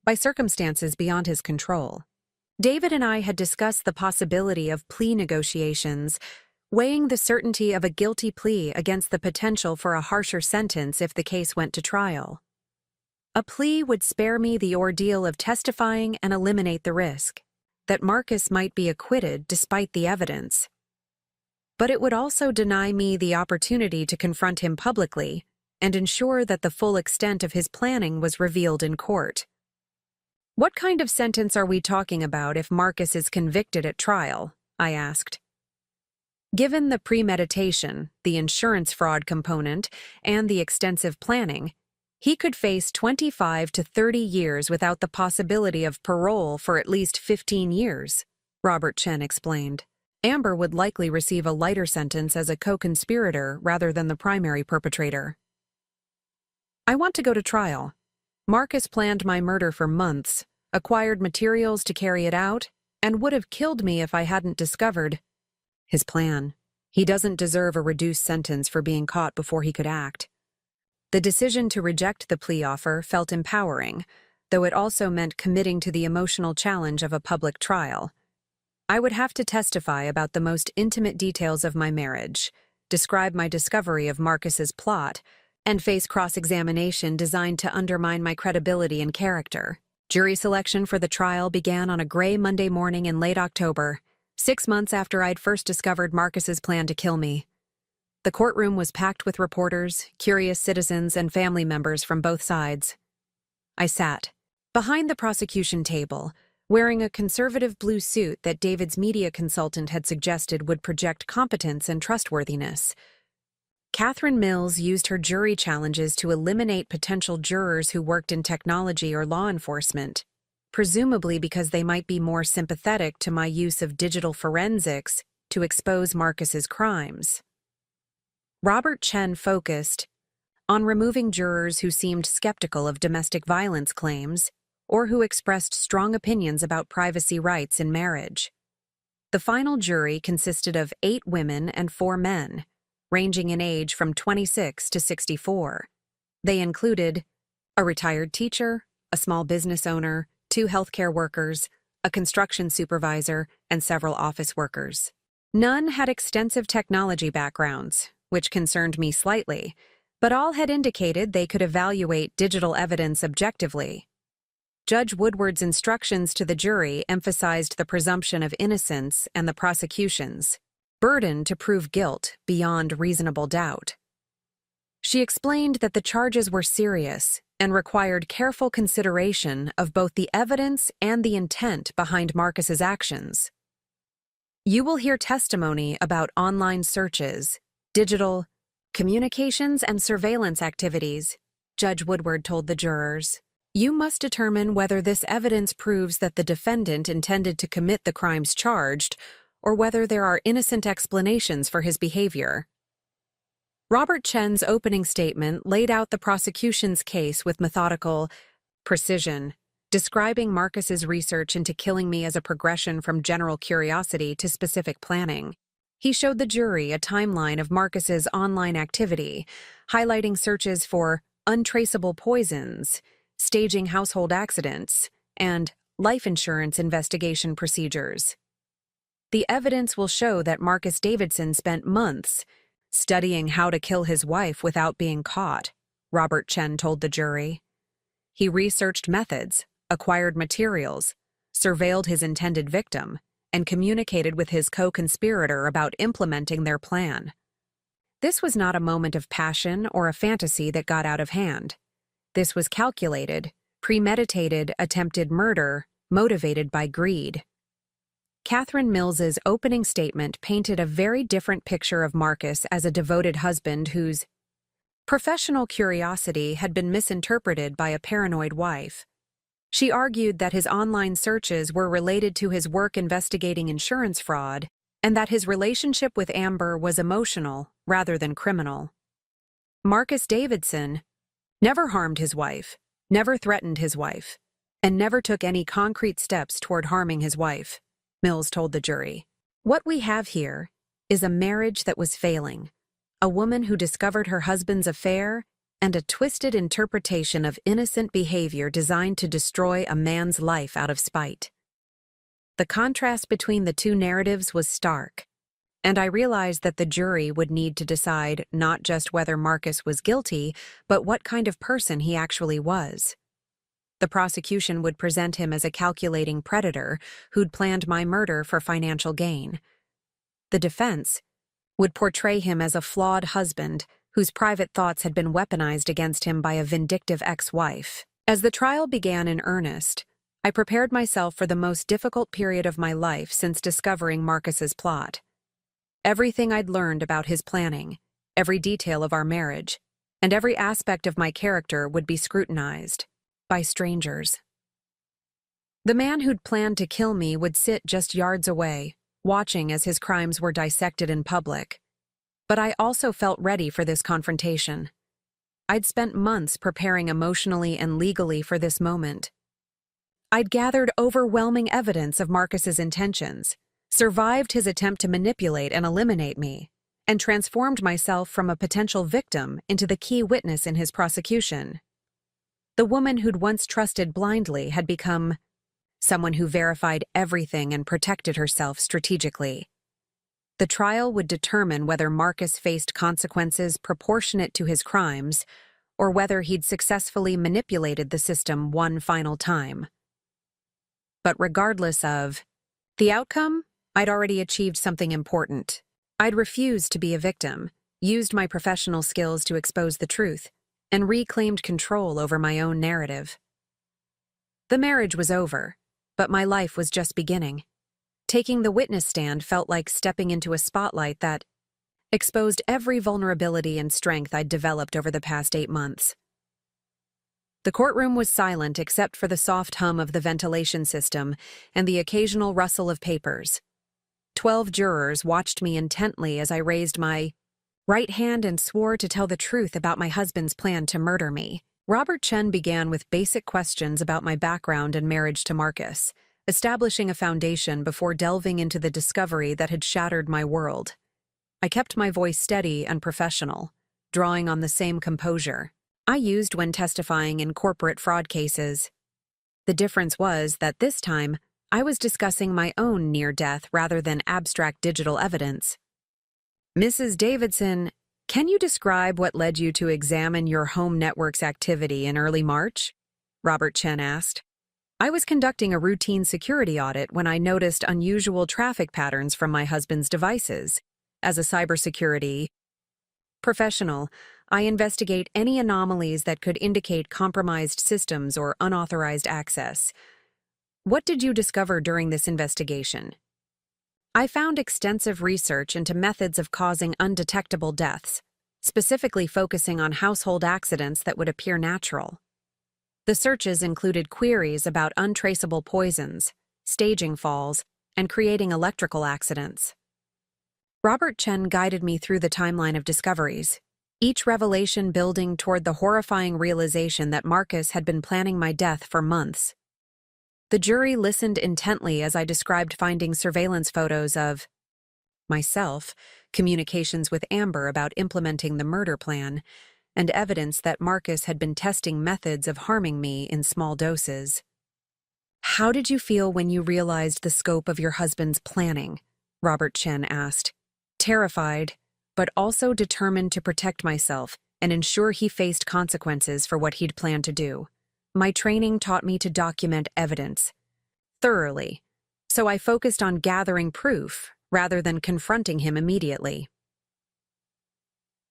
Speaker 1: by circumstances beyond his control. David and I had discussed the possibility of plea negotiations, weighing the certainty of a guilty plea against the potential for a harsher sentence if the case went to trial. A plea would spare me the ordeal of testifying and eliminate the risk that Marcus might be acquitted despite the evidence. But it would also deny me the opportunity to confront him publicly and ensure that the full extent of his planning was revealed in court. What kind of sentence are we talking about if Marcus is convicted at trial? I asked. Given the premeditation, the insurance fraud component, and the extensive planning, he could face 25 to 30 years without the possibility of parole for at least 15 years, Robert Chen explained. Amber would likely receive a lighter sentence as a co-conspirator rather than the primary perpetrator. I want to go to trial. Marcus planned my murder for months, acquired materials to carry it out, and would have killed me if I hadn't discovered his plan. He doesn't deserve a reduced sentence for being caught before he could act. The decision to reject the plea offer felt empowering, though it also meant committing to the emotional challenge of a public trial. I would have to testify about the most intimate details of my marriage, describe my discovery of Marcus's plot, and face cross-examination designed to undermine my credibility and character. Jury selection for the trial began on a gray Monday morning in late October, 6 months after I'd first discovered Marcus's plan to kill me. The courtroom was packed with reporters, curious citizens, and family members from both sides. I sat behind the prosecution table, wearing a conservative blue suit that David's media consultant had suggested would project competence and trustworthiness. Catherine Mills used her jury challenges to eliminate potential jurors who worked in technology or law enforcement, presumably because they might be more sympathetic to my use of digital forensics to expose Marcus's crimes. Robert Chen focused on removing jurors who seemed skeptical of domestic violence claims or who expressed strong opinions about privacy rights in marriage. The final jury consisted of 8 women and 4 men, ranging in age from 26 to 64. They included a retired teacher, a small business owner, 2 healthcare workers, a construction supervisor, and several office workers. None had extensive technology backgrounds, which concerned me slightly, but all had indicated they could evaluate digital evidence objectively. Judge Woodward's instructions to the jury emphasized the presumption of innocence and the prosecution's burden to prove guilt beyond reasonable doubt. She explained that the charges were serious and required careful consideration of both the evidence and the intent behind Marcus's actions. You will hear testimony about online searches, digital communications, and surveillance activities, Judge Woodward told the jurors. You must determine whether this evidence proves that the defendant intended to commit the crimes charged or whether there are innocent explanations for his behavior. Robert Chen's opening statement laid out the prosecution's case with methodical precision, describing Marcus's research into killing me as a progression from general curiosity to specific planning. He showed the jury a timeline of Marcus's online activity, highlighting searches for untraceable poisons, staging household accidents, and life insurance investigation procedures. The evidence will show that Marcus Davidson spent months studying how to kill his wife without being caught, Robert Chen told the jury. He researched methods, acquired materials, surveilled his intended victim, and communicated with his co-conspirator about implementing their plan. This was not a moment of passion or a fantasy that got out of hand. This was calculated, premeditated, attempted murder motivated by greed. Catherine Mills's opening statement painted a very different picture of Marcus as a devoted husband whose professional curiosity had been misinterpreted by a paranoid wife. She argued that his online searches were related to his work investigating insurance fraud and that his relationship with Amber was emotional rather than criminal. Marcus Davidson never harmed his wife, never threatened his wife, and never took any concrete steps toward harming his wife, Mills told the jury. What we have here is a marriage that was failing, a woman who discovered her husband's affair, and a twisted interpretation of innocent behavior designed to destroy a man's life out of spite. The contrast between the two narratives was stark, and I realized that the jury would need to decide not just whether Marcus was guilty, but what kind of person he actually was. The prosecution would present him as a calculating predator who'd planned my murder for financial gain. The defense would portray him as a flawed husband whose private thoughts had been weaponized against him by a vindictive ex-wife. As the trial began in earnest, I prepared myself for the most difficult period of my life since discovering Marcus's plot. Everything I'd learned about his planning, every detail of our marriage, and every aspect of my character would be scrutinized by strangers. The man who'd planned to kill me would sit just yards away, watching as his crimes were dissected in public. But I also felt ready for this confrontation. I'd spent months preparing emotionally and legally for this moment. I'd gathered overwhelming evidence of Marcus's intentions, survived his attempt to manipulate and eliminate me, and transformed myself from a potential victim into the key witness in his prosecution. The woman who'd once trusted blindly had become someone who verified everything and protected herself strategically. The trial would determine whether Marcus faced consequences proportionate to his crimes or whether he'd successfully manipulated the system one final time. But regardless of the outcome, I'd already achieved something important. I'd refused to be a victim, used my professional skills to expose the truth, and reclaimed control over my own narrative. The marriage was over, but my life was just beginning. Taking the witness stand felt like stepping into a spotlight that exposed every vulnerability and strength I'd developed over the past 8 months. The courtroom was silent except for the soft hum of the ventilation system and the occasional rustle of papers. 12 jurors watched me intently as I raised my right hand and swore to tell the truth about my husband's plan to murder me. Robert Chen began with basic questions about my background and marriage to Marcus, establishing a foundation before delving into the discovery that had shattered my world. I kept my voice steady and professional, drawing on the same composure I used when testifying in corporate fraud cases. The difference was that this time, I was discussing my own near-death rather than abstract digital evidence. Mrs. Davidson, can you describe what led you to examine your home network's activity in early March? Robert Chen asked. I was conducting a routine security audit when I noticed unusual traffic patterns from my husband's devices. As a cybersecurity professional, I investigate any anomalies that could indicate compromised systems or unauthorized access. What did you discover during this investigation? I found extensive research into methods of causing undetectable deaths, specifically focusing on household accidents that would appear natural. The searches included queries about untraceable poisons, staging falls, and creating electrical accidents. Robert Chen guided me through the timeline of discoveries, each revelation building toward the horrifying realization that Marcus had been planning my death for months. The jury listened intently as I described finding surveillance photos of myself, communications with Amber about implementing the murder plan, and evidence that Marcus had been testing methods of harming me in small doses. How did you feel when you realized the scope of your husband's planning? Robert Chen asked. Terrified, but also determined to protect myself and ensure he faced consequences for what he'd planned to do. My training taught me to document evidence thoroughly, so I focused on gathering proof rather than confronting him immediately.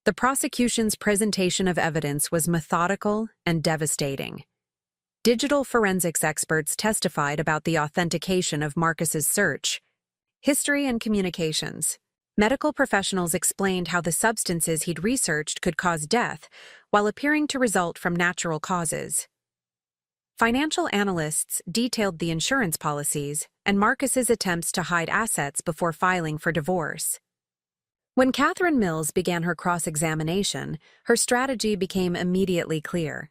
Speaker 1: The prosecution's presentation of evidence was methodical and devastating. Digital forensics experts testified about the authentication of Marcus's search, history, and communications. Medical professionals explained how the substances he'd researched could cause death while appearing to result from natural causes. Financial analysts detailed the insurance policies and Marcus's attempts to hide assets before filing for divorce. When Catherine Mills began her cross-examination, her strategy became immediately clear.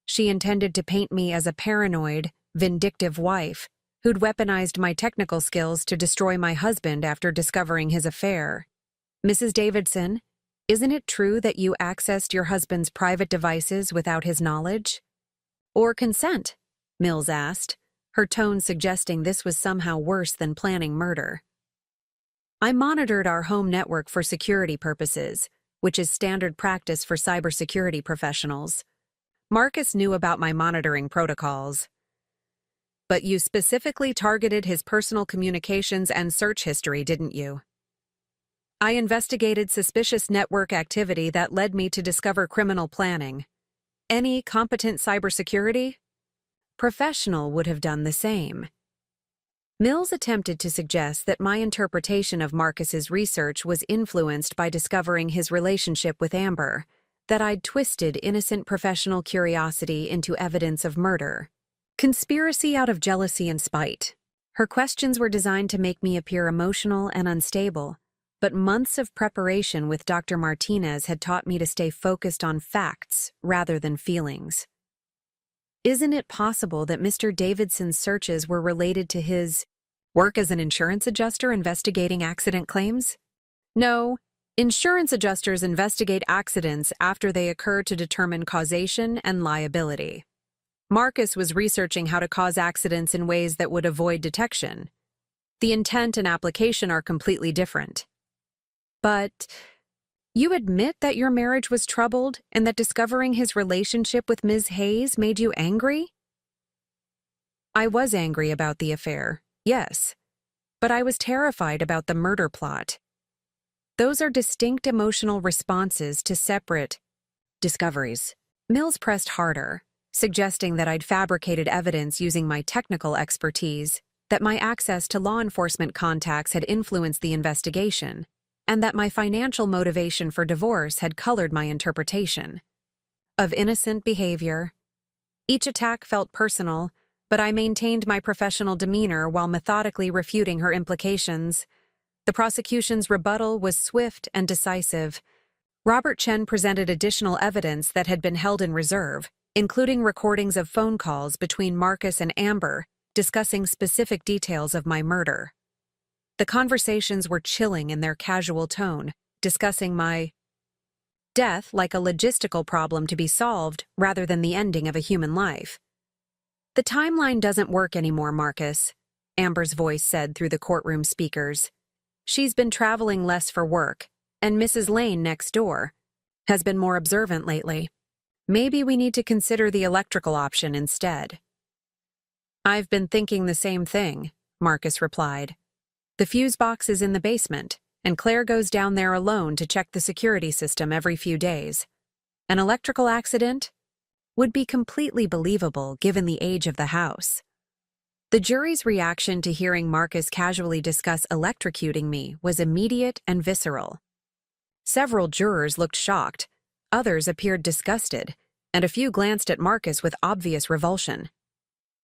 Speaker 1: She intended to paint me as a paranoid, vindictive wife who'd weaponized my technical skills to destroy my husband after discovering his affair. Mrs. Davidson, isn't it true that you accessed your husband's private devices without his knowledge? Or consent? Mills asked, her tone suggesting this was somehow worse than planning murder. I monitored our home network for security purposes, which is standard practice for cybersecurity professionals. Marcus knew about my monitoring protocols. But you specifically targeted his personal communications and search history, didn't you? I investigated suspicious network activity that led me to discover criminal planning. Any competent cybersecurity professional would have done the same. Mills attempted to suggest that my interpretation of Marcus's research was influenced by discovering his relationship with Amber, that I'd twisted innocent professional curiosity into evidence of murder. Conspiracy out of jealousy and spite. Her questions were designed to make me appear emotional and unstable, but months of preparation with Dr. Martinez had taught me to stay focused on facts rather than feelings. Isn't it possible that Mr. Davidson's searches were related to his work as an insurance adjuster investigating accident claims? No, insurance adjusters investigate accidents after they occur to determine causation and liability. Marcus was researching how to cause accidents in ways that would avoid detection. The intent and application are completely different. But you admit that your marriage was troubled and that discovering his relationship with Ms. Hayes made you angry? I was angry about the affair, yes, but I was terrified about the murder plot. Those are distinct emotional responses to separate discoveries. Mills pressed harder, suggesting that I'd fabricated evidence using my technical expertise, that my access to law enforcement contacts had influenced the investigation, and that my financial motivation for divorce had colored my interpretation of innocent behavior. Each attack felt personal, but I maintained my professional demeanor while methodically refuting her implications. The prosecution's rebuttal was swift and decisive. Robert Chen presented additional evidence that had been held in reserve, including recordings of phone calls between Marcus and Amber discussing specific details of my murder. The conversations were chilling in their casual tone, discussing my death like a logistical problem to be solved rather than the ending of a human life. "The timeline doesn't work anymore, Marcus," Amber's voice said through the courtroom speakers. "She's been traveling less for work, and Mrs. Lane next door has been more observant lately. Maybe we need to consider the electrical option instead." "I've been thinking the same thing," Marcus replied. "The fuse box is in the basement, and Claire goes down there alone to check the security system every few days. An electrical accident would be completely believable given the age of the house." The jury's reaction to hearing Marcus casually discuss electrocuting me was immediate and visceral. Several jurors looked shocked, others appeared disgusted, and a few glanced at Marcus with obvious revulsion.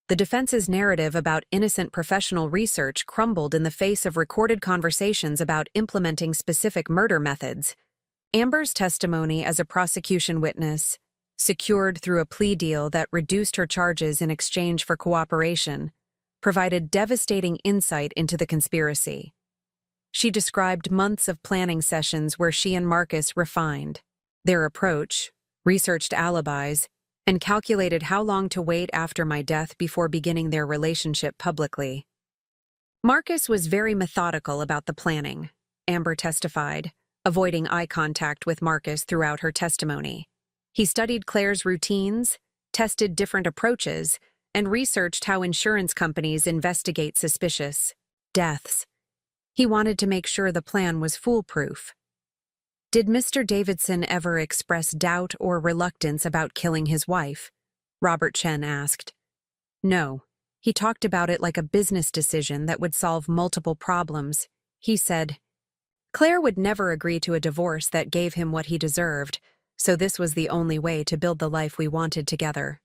Speaker 1: The defense's narrative about innocent professional research crumbled in the face of recorded conversations about implementing specific murder methods. Amber's testimony as a prosecution witness, secured through a plea deal that reduced her charges in exchange for cooperation, provided devastating insight into the conspiracy. She described months of planning sessions where she and Marcus refined their approach, researched alibis, and calculated how long to wait after my death before beginning their relationship publicly. Marcus was very methodical about the planning, Amber testified, avoiding eye contact with Marcus throughout her testimony. He studied Claire's routines, tested different approaches, and researched how insurance companies investigate suspicious deaths. He wanted to make sure the plan was foolproof. "Did Mr. Davidson ever express doubt or reluctance about killing his wife?" Robert Chen asked. "No. He talked about it like a business decision that would solve multiple problems. He said, Claire would never agree to a divorce that gave him what he deserved, so this was the only way to build the life we wanted together."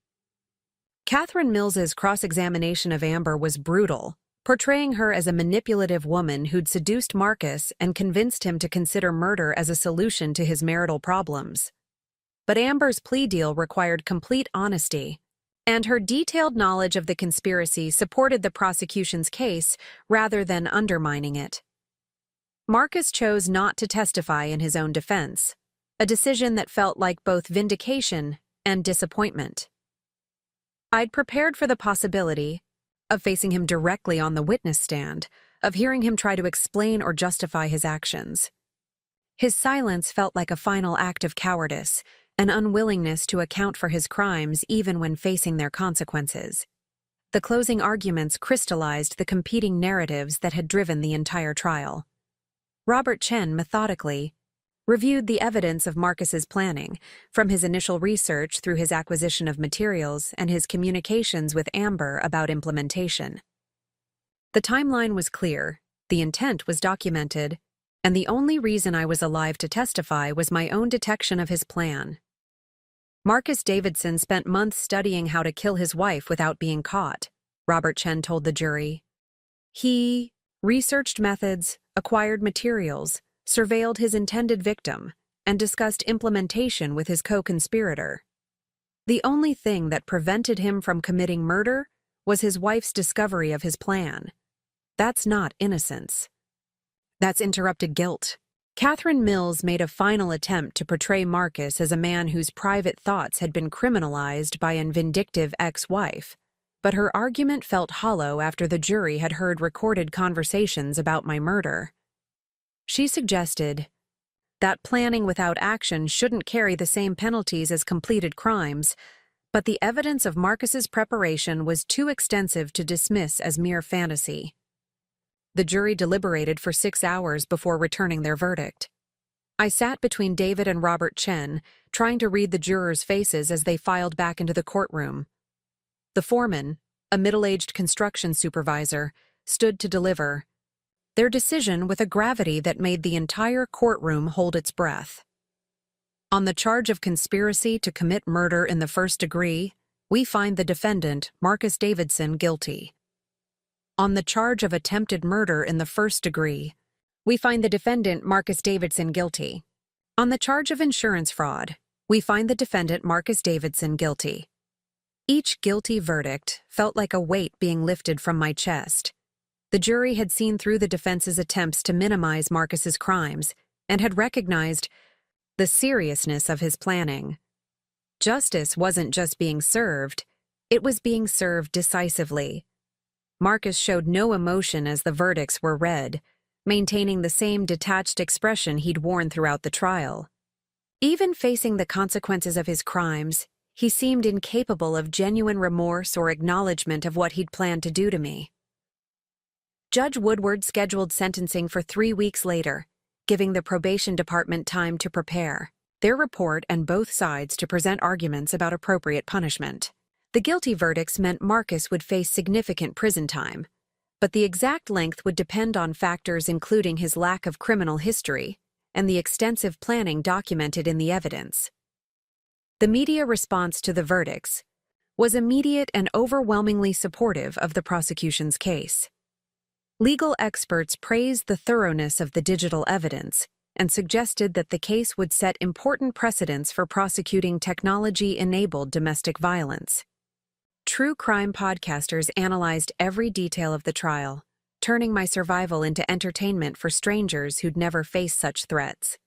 Speaker 1: Catherine Mills's cross-examination of Amber was brutal, portraying her as a manipulative woman who'd seduced Marcus and convinced him to consider murder as a solution to his marital problems. But Amber's plea deal required complete honesty, and her detailed knowledge of the conspiracy supported the prosecution's case rather than undermining it. Marcus chose not to testify in his own defense, a decision that felt like both vindication and disappointment. I'd prepared for the possibility of facing him directly on the witness stand, of hearing him try to explain or justify his actions. His silence felt like a final act of cowardice, an unwillingness to account for his crimes even when facing their consequences. The closing arguments crystallized the competing narratives that had driven the entire trial. Robert Chen methodically reviewed the evidence of Marcus's planning, from his initial research through his acquisition of materials and his communications with Amber about implementation. The timeline was clear, the intent was documented, and the only reason I was alive to testify was my own detection of his plan. Marcus Davidson spent months studying how to kill his wife without being caught, Robert Chen told the jury. He researched methods, acquired materials, surveilled his intended victim, and discussed implementation with his co-conspirator. The only thing that prevented him from committing murder was his wife's discovery of his plan. That's not innocence. That's interrupted guilt. Catherine Mills made a final attempt to portray Marcus as a man whose private thoughts had been criminalized by an vindictive ex-wife, but her argument felt hollow after the jury had heard recorded conversations about my murder. She suggested that planning without action shouldn't carry the same penalties as completed crimes, but the evidence of Marcus's preparation was too extensive to dismiss as mere fantasy. The jury deliberated for 6 hours before returning their verdict. I sat between David and Robert Chen, trying to read the jurors' faces as they filed back into the courtroom. The foreman, a middle-aged construction supervisor, stood to deliver their decision with a gravity that made the entire courtroom hold its breath. On the charge of conspiracy to commit murder in the first degree, we find the defendant, Marcus Davidson, guilty. On the charge of attempted murder in the first degree, we find the defendant, Marcus Davidson, guilty. On the charge of insurance fraud, we find the defendant, Marcus Davidson, guilty. Each guilty verdict felt like a weight being lifted from my chest. The jury had seen through the defense's attempts to minimize Marcus's crimes and had recognized the seriousness of his planning. Justice wasn't just being served, it was being served decisively. Marcus showed no emotion as the verdicts were read, maintaining the same detached expression he'd worn throughout the trial. Even facing the consequences of his crimes, he seemed incapable of genuine remorse or acknowledgement of what he'd planned to do to me. Judge Woodward scheduled sentencing for 3 weeks later, giving the probation department time to prepare their report and both sides to present arguments about appropriate punishment. The guilty verdicts meant Marcus would face significant prison time, but the exact length would depend on factors including his lack of criminal history and the extensive planning documented in the evidence. The media response to the verdicts was immediate and overwhelmingly supportive of the prosecution's case. Legal experts praised the thoroughness of the digital evidence and suggested that the case would set important precedents for prosecuting technology-enabled domestic violence. True crime podcasters analyzed every detail of the trial, turning my survival into entertainment for strangers who'd never faced such threats.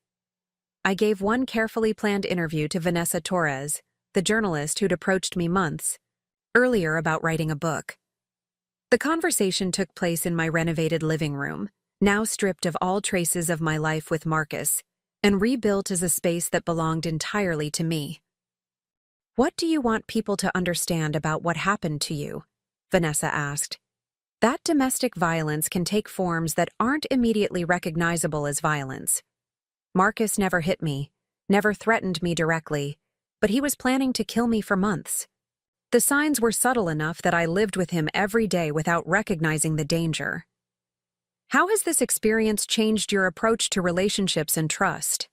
Speaker 1: I gave one carefully planned interview to Vanessa Torres, the journalist who'd approached me months earlier about writing a book. The conversation took place in my renovated living room, now stripped of all traces of my life with Marcus, and rebuilt as a space that belonged entirely to me. "What do you want people to understand about what happened to you?" Vanessa asked. "That domestic violence can take forms that aren't immediately recognizable as violence. Marcus never hit me, never threatened me directly, but he was planning to kill me for months. The signs were subtle enough that I lived with him every day without recognizing the danger. How has this experience changed your approach to relationships and trust?"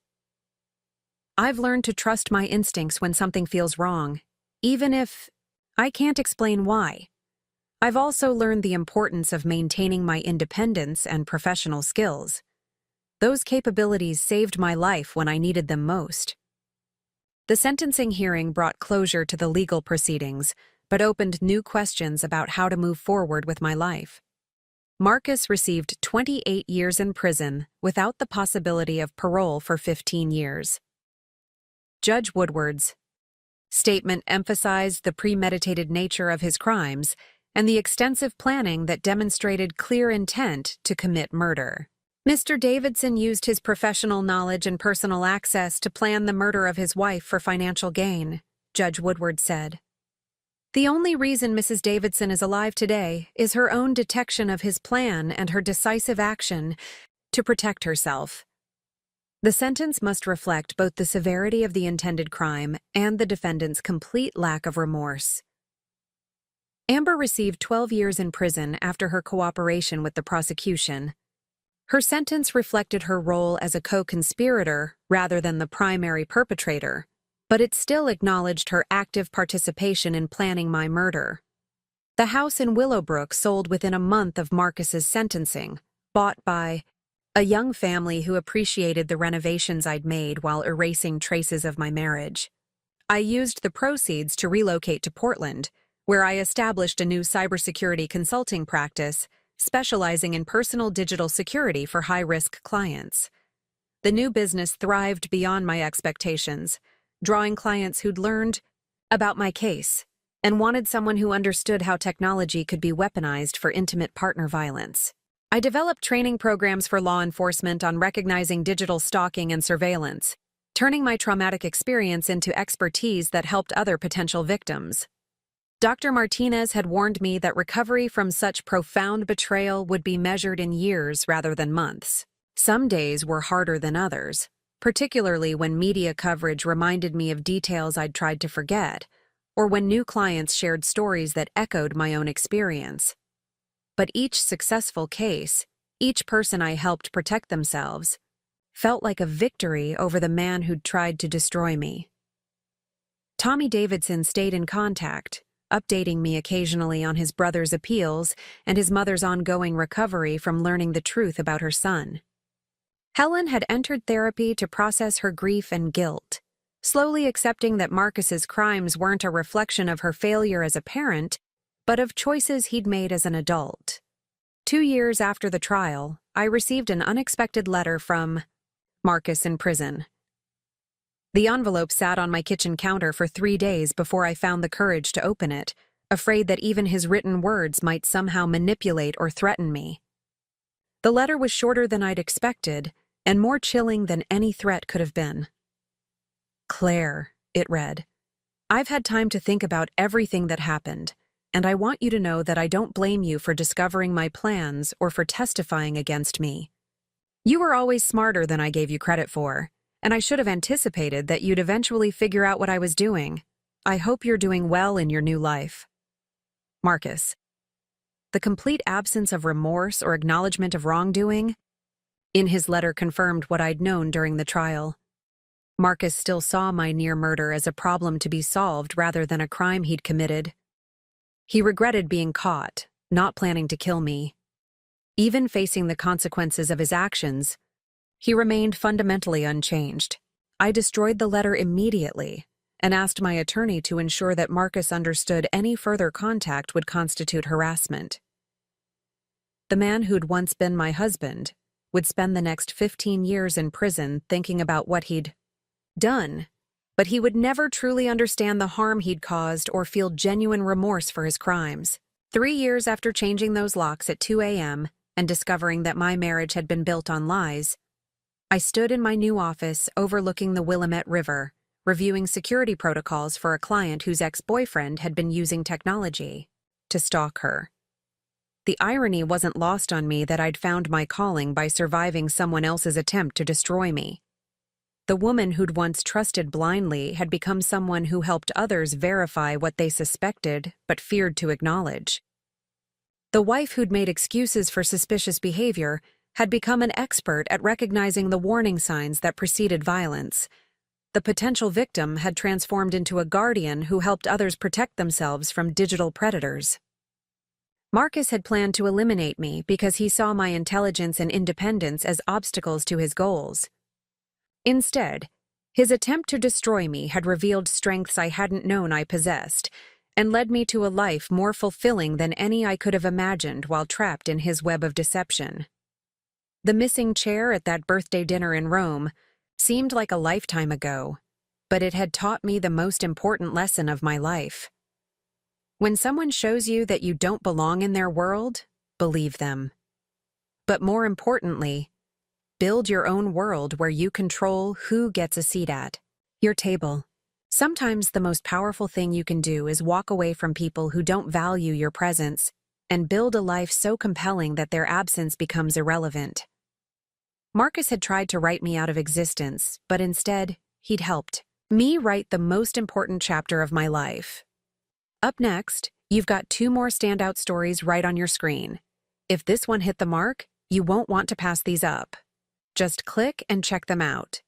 Speaker 1: "I've learned to trust my instincts when something feels wrong, even if I can't explain why. I've also learned the importance of maintaining my independence and professional skills. Those capabilities saved my life when I needed them most." The sentencing hearing brought closure to the legal proceedings, but opened new questions about how to move forward with my life. Marcus received 28 years in prison without the possibility of parole for 15 years. Judge Woodward's statement emphasized the premeditated nature of his crimes and the extensive planning that demonstrated clear intent to commit murder. Mr. Davidson used his professional knowledge and personal access to plan the murder of his wife for financial gain, Judge Woodward said. The only reason Mrs. Davidson is alive today is her own detection of his plan and her decisive action to protect herself. The sentence must reflect both the severity of the intended crime and the defendant's complete lack of remorse. Amber received 12 years in prison after her cooperation with the prosecution. Her sentence reflected her role as a co-conspirator rather than the primary perpetrator, but it still acknowledged her active participation in planning my murder. The house in Willowbrook sold within a month of Marcus's sentencing, bought by a young family who appreciated the renovations I'd made while erasing traces of my marriage. I used the proceeds to relocate to Portland, where I established a new cybersecurity consulting practice specializing in personal digital security for high-risk clients. The new business thrived beyond my expectations, drawing clients who'd learned about my case and wanted someone who understood how technology could be weaponized for intimate partner violence. I developed training programs for law enforcement on recognizing digital stalking and surveillance, turning my traumatic experience into expertise that helped other potential victims. Dr. Martinez had warned me that recovery from such profound betrayal would be measured in years rather than months. Some days were harder than others, particularly when media coverage reminded me of details I'd tried to forget, or when new clients shared stories that echoed my own experience. But each successful case, each person I helped protect themselves, felt like a victory over the man who'd tried to destroy me. Tommy Davidson stayed in contact, updating me occasionally on his brother's appeals and his mother's ongoing recovery from learning the truth about her son. Helen had entered therapy to process her grief and guilt, slowly accepting that Marcus's crimes weren't a reflection of her failure as a parent, but of choices he'd made as an adult. 2 years after the trial, I received an unexpected letter from Marcus in prison. The envelope sat on my kitchen counter for 3 days before I found the courage to open it, afraid that even his written words might somehow manipulate or threaten me. The letter was shorter than I'd expected, and more chilling than any threat could have been. Claire, it read, I've had time to think about everything that happened, and I want you to know that I don't blame you for discovering my plans or for testifying against me. You were always smarter than I gave you credit for, and I should have anticipated that you'd eventually figure out what I was doing. I hope you're doing well in your new life. Marcus. The complete absence of remorse or acknowledgement of wrongdoing in his letter confirmed what I'd known during the trial. Marcus still saw my near murder as a problem to be solved rather than a crime he'd committed. He regretted being caught, not planning to kill me. Even facing the consequences of his actions, he remained fundamentally unchanged. I destroyed the letter immediately and asked my attorney to ensure that Marcus understood any further contact would constitute harassment. The man who'd once been my husband would spend the next 15 years in prison thinking about what he'd done, but he would never truly understand the harm he'd caused or feel genuine remorse for his crimes. 3 years after changing those locks at 2 a.m. and discovering that my marriage had been built on lies, I stood in my new office overlooking the Willamette River, reviewing security protocols for a client whose ex-boyfriend had been using technology to stalk her. The irony wasn't lost on me that I'd found my calling by surviving someone else's attempt to destroy me. The woman who'd once trusted blindly had become someone who helped others verify what they suspected but feared to acknowledge. The wife who'd made excuses for suspicious behavior had become an expert at recognizing the warning signs that preceded violence. The potential victim had transformed into a guardian who helped others protect themselves from digital predators. Marcus had planned to eliminate me because he saw my intelligence and independence as obstacles to his goals. Instead, his attempt to destroy me had revealed strengths I hadn't known I possessed, and led me to a life more fulfilling than any I could have imagined while trapped in his web of deception. The missing chair at that birthday dinner in Rome seemed like a lifetime ago, but it had taught me the most important lesson of my life. When someone shows you that you don't belong in their world, believe them. But more importantly, build your own world where you control who gets a seat at your table. Sometimes the most powerful thing you can do is walk away from people who don't value your presence and build a life so compelling that their absence becomes irrelevant. Marcus had tried to write me out of existence, but instead, he'd helped me write the most important chapter of my life. Up next, you've got 2 more standout stories right on your screen. If this one hit the mark, you won't want to pass these up. Just click and check them out.